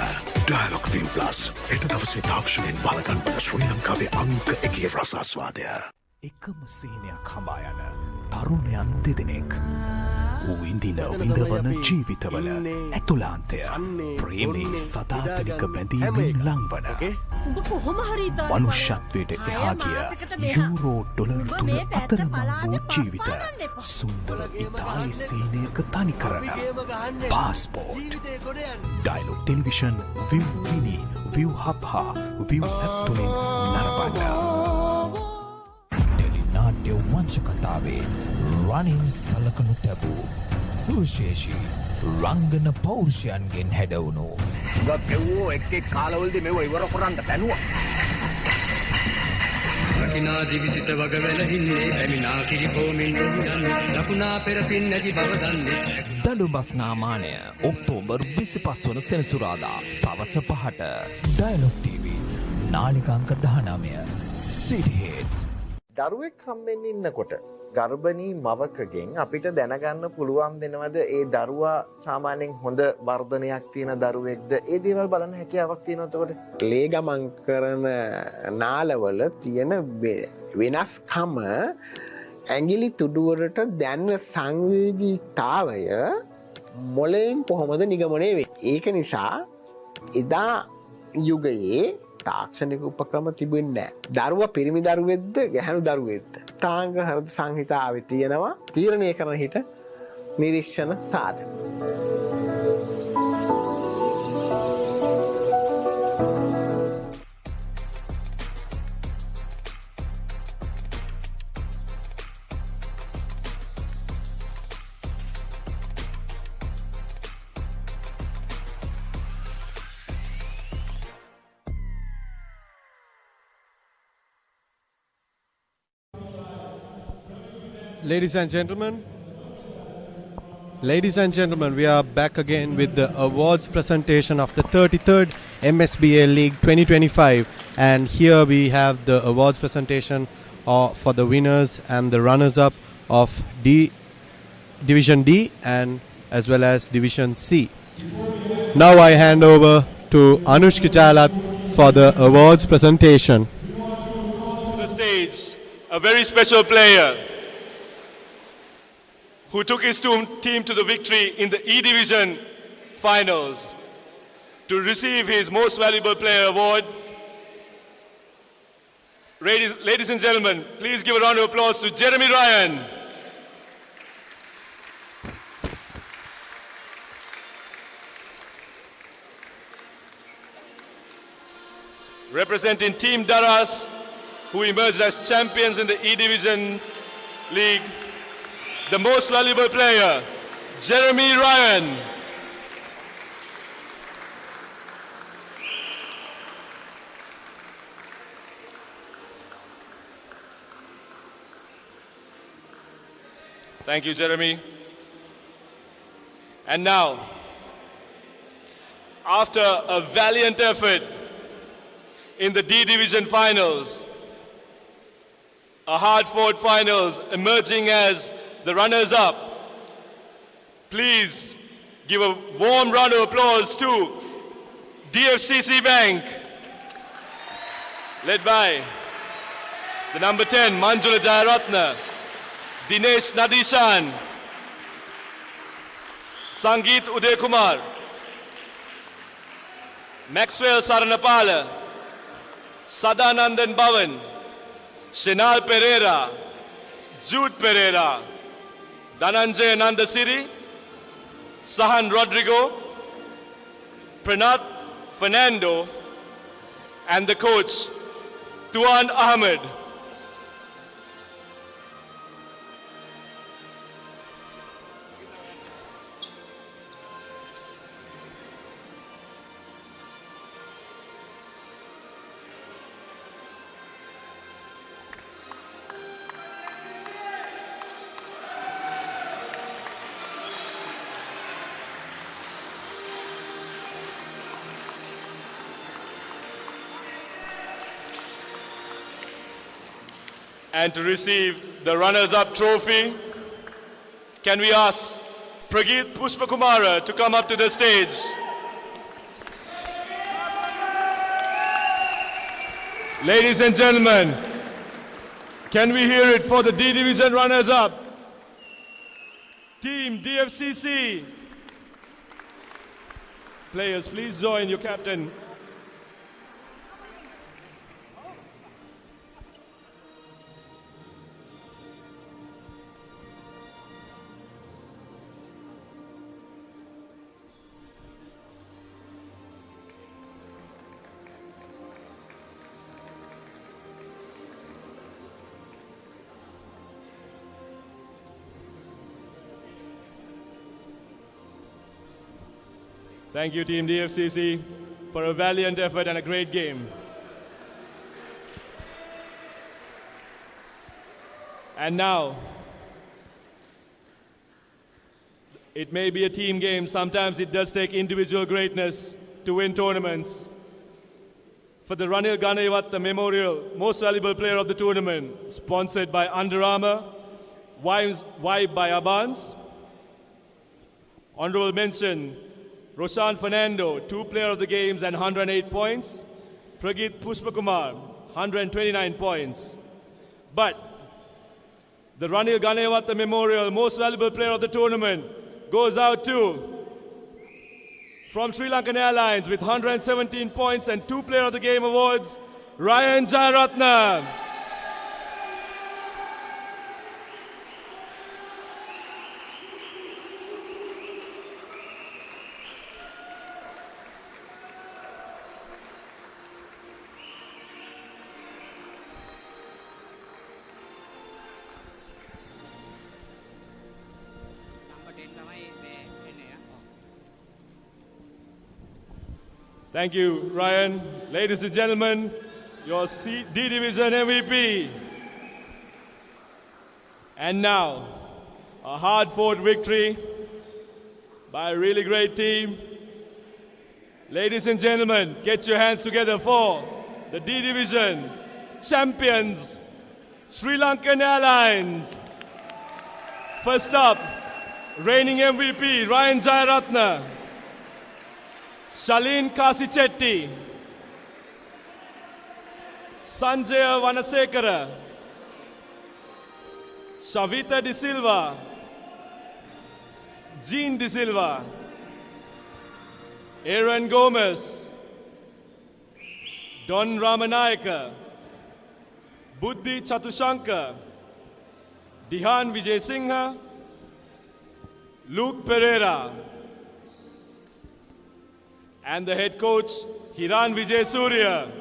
ඩයලොග් ViU Plus හෙට දවසේ තාක්ෂණයෙන් බලගන්වන ශ්‍රී ලංකාවේ අංක 1 රසාස්වාදය. එකම සිහිනයක් හඹා යන තරුණයන් දෙදෙනෙක්. විඳින විඳවන ජීවිතවල ඇතුලාන්තය ප්‍රේමේ සදාතනික බැඳීමෙන් ලංවන මනුෂ්‍යත්වයට එහා ගිය යූරෝ ඩොලර් 3 අතරමං වූ ජීවිත සුන්දර ඉතාලි සීනයක තනි කරන passport Dialog television ViU Mini ViU Hub හා ViU App තුලින් නරඹන්න. නාට්‍ය වංශ කතාවේ රනින් සලකනු තැබූ සුවිශේෂී රංගන පෞරුෂයන්ගෙන් හැඩවුණු ගක්කෙව්වෝ එක් කාලවලදී මෙව ඉවර කරන්න බැනුවා. රකිනා දිවිසිත වග වැලහින්නේ පැමිණා කිරි භූමින් නොහියන්නේ ලකුණා පෙරපින් නැති බව දන්නේ. දඬුබස්නාමානය ඔක්තෝබර් 25 වන සෙනසුරාදා සවස 5ට ඩයලොග් TV නාලිකාංක 19 City Hits. දරුවෙක් හම්බෙන්න ඉන්නකොට ගර්භණී මවකගෙන් අපිට දැනගන්න පුළුවන් වෙනවද ඒ දරුවා සාමාන්‍යයෙන් හොඳ වර්ධනයක් තියෙන දරුවෙක්ද? ඒ දේවල් බලන්න හැකියාවක් තියෙනවද එතකොට? ලේ ගමන් කරන නාලවල තියෙන වෙනස්කම ඇඟිලි තුඩුවලට දැනෙන සංවේදීතාවය මොළයෙන් කොහොමද නිගමනය වෙන්නේ? ඒක නිසා එදා යුගයේ තාක්ෂණික උපක්‍රම තිබෙන්නේ නැහැ. දරුවා පිරිමි දරුවෙක්ද ගැහැණු දරුවෙක්ද? ටාංග හෘද සංහිතාවේ තියෙනවා තීරණය කරන හිට නිරීක්ෂණ සාධක. Ladies and gentlemen, we are back again with the awards presentation of the 33rd MSBA League 2025, and here we have the awards presentation for the winners and the runners-up of Division D and as well as Division C. Now I hand over to Anushka Chalat for the awards presentation. To the stage, a very special player who took his team to the victory in the E Division finals. To receive his Most Valuable Player award, ladies and gentlemen, please give a round of applause to Jeremy Ryan. Representing Team Daras, who emerged as champions in the E Division League, the Most Valuable Player, Jeremy Ryan. Thank you, Jeremy. And now, after a valiant effort in the D Division finals, a hard-fought finals, emerging as the runners-up, please give a warm round of applause to DFCC Bank, led by the number 10, Manjula Jayaratna, Dinesh Nadishan, Sangeet Uday Kumar, Maxwell Saranapala, Sadanandan Bhavan, Shinal Pereira, Jude Pereira, Dhananjay Nandasiri, Sahan Rodrigo, Pranath Fernando, and the coach, Tuan Ahmed. And to receive the runners-up trophy, can we ask Pragit Pushpakumara to come up to the stage? Ladies and gentlemen, can we hear it for the D Division runners-up? Team DFCC. Players, please join your captain. Thank you, Team DFCC, for a valiant effort and a great game. And now, it may be a team game. Sometimes it does take individual greatness to win tournaments. For the Ranil Ganewatha Memorial Most Valuable Player of the Tournament, sponsored by Under Armour, Vibe by Abans. Honorable mention, Roshan Fernando, 2 Player of the Games and 108 points. Pragit Pushpakumar, 129 points. But the Ranil Ganewatha Memorial Most Valuable Player of the Tournament goes out to, from Sri Lankan Airlines with 117 points and 2 Player of the Game awards, Ryan Jayaratna. Thank you, Ryan. Ladies and gentlemen, your D Division MVP. And now, a hard-fought victory by a really great team. Ladies and gentlemen, get your hands together for the D Division champions, Sri Lankan Airlines. First up, reigning MVP, Ryan Jayaratna. Shalin Kasichetti, Sanjaya Vanasekara, Shavita De Silva, Jean De Silva, Aaron Gomez, Don Ramanayaka, Buddhi Chatushankar, Dihan Vijay Singha, Luke Pereira, and the head coach, Hiran Vijay Surya.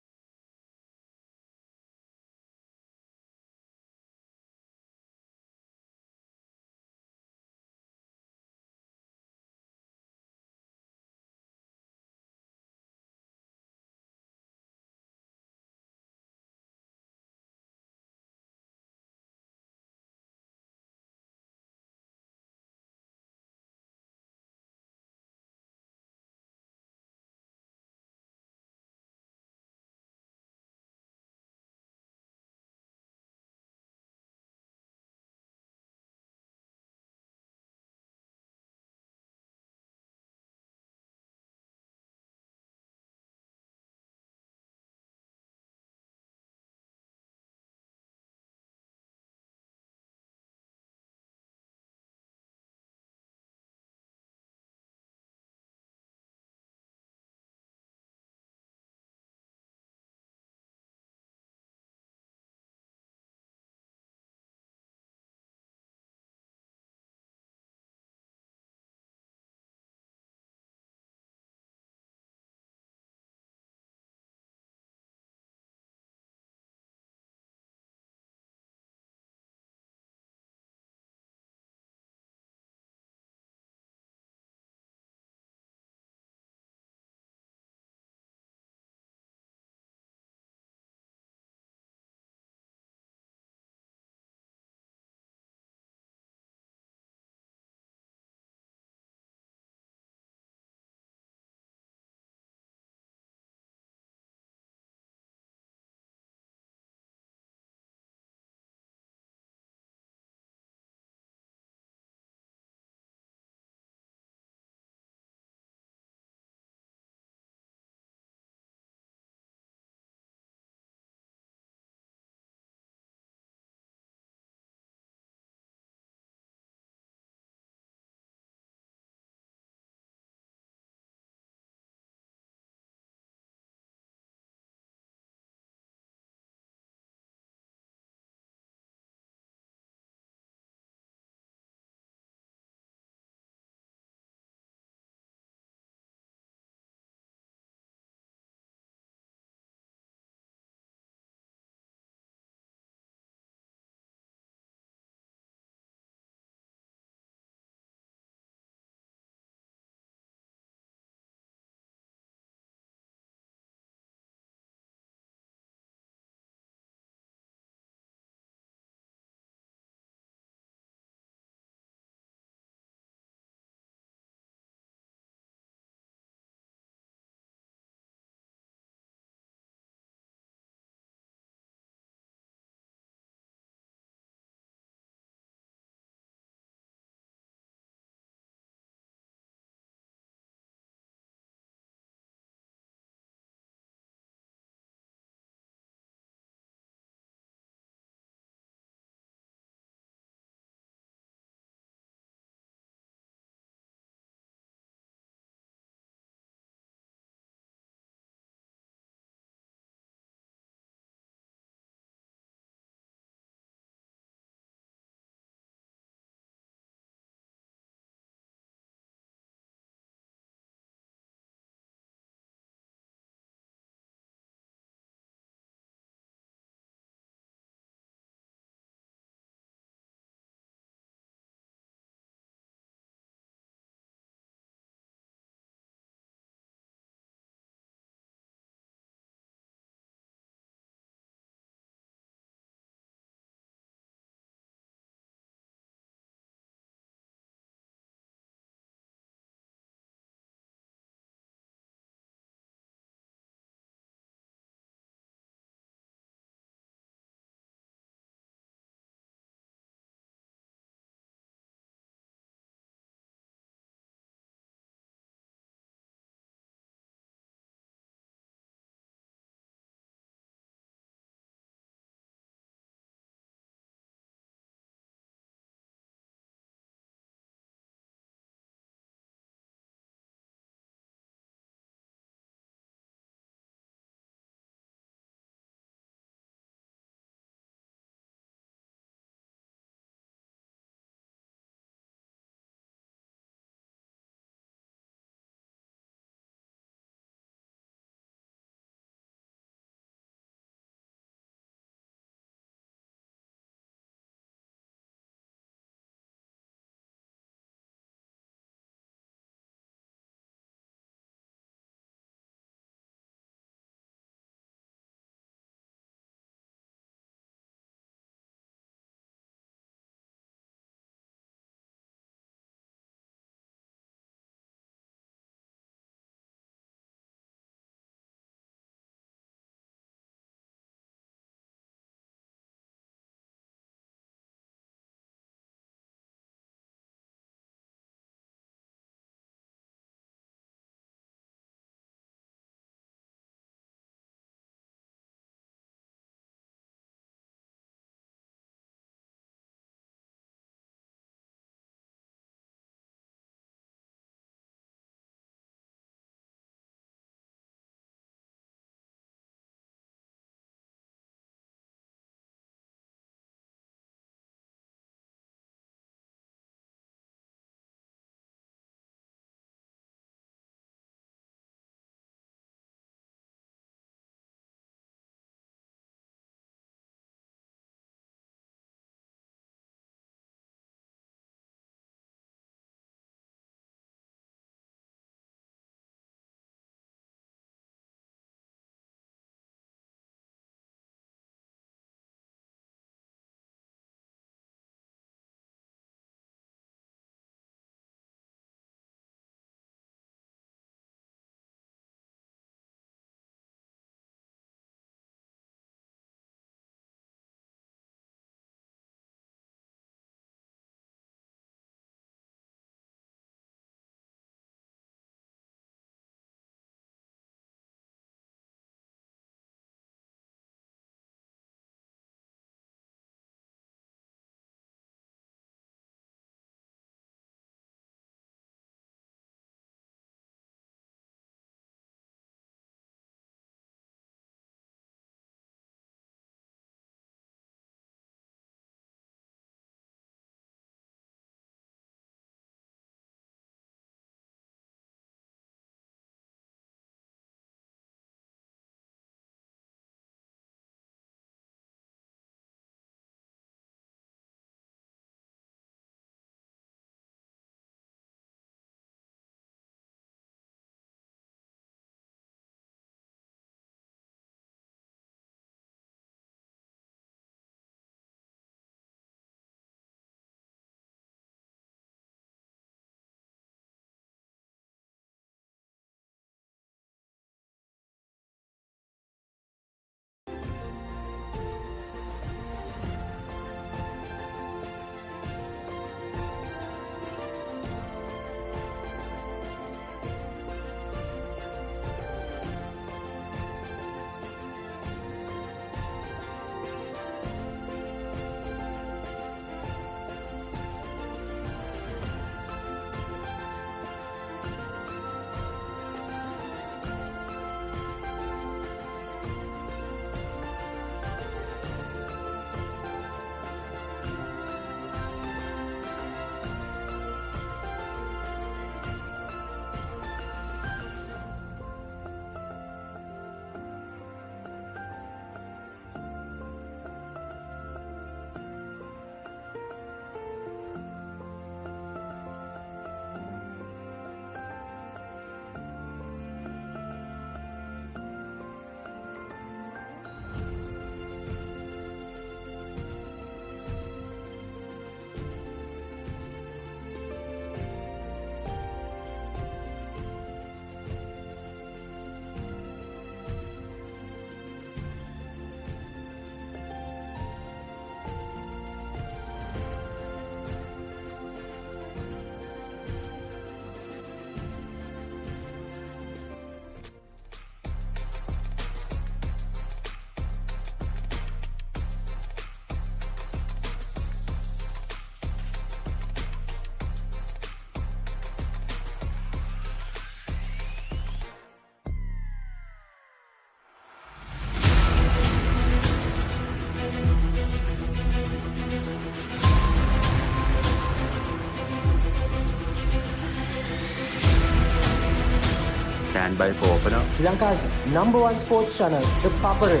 Stand by for opener. Sri Lanka's #1 sports channel, the Papare.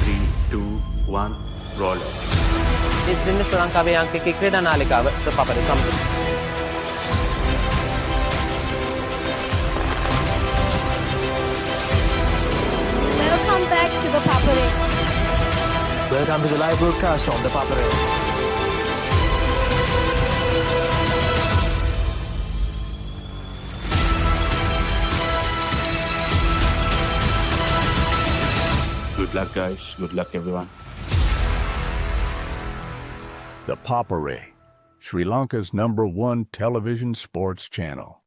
3, 2, 1, roll. This is Sri Lankaවේ අංකික ක්‍රීඩා නාලිකාව ThePapare company. Welcome back to ThePapare. Welcome to the live broadcast on ThePapare. Good luck, guys. Good luck, everyone. ThePapare, Sri Lanka's #1 television sports channel.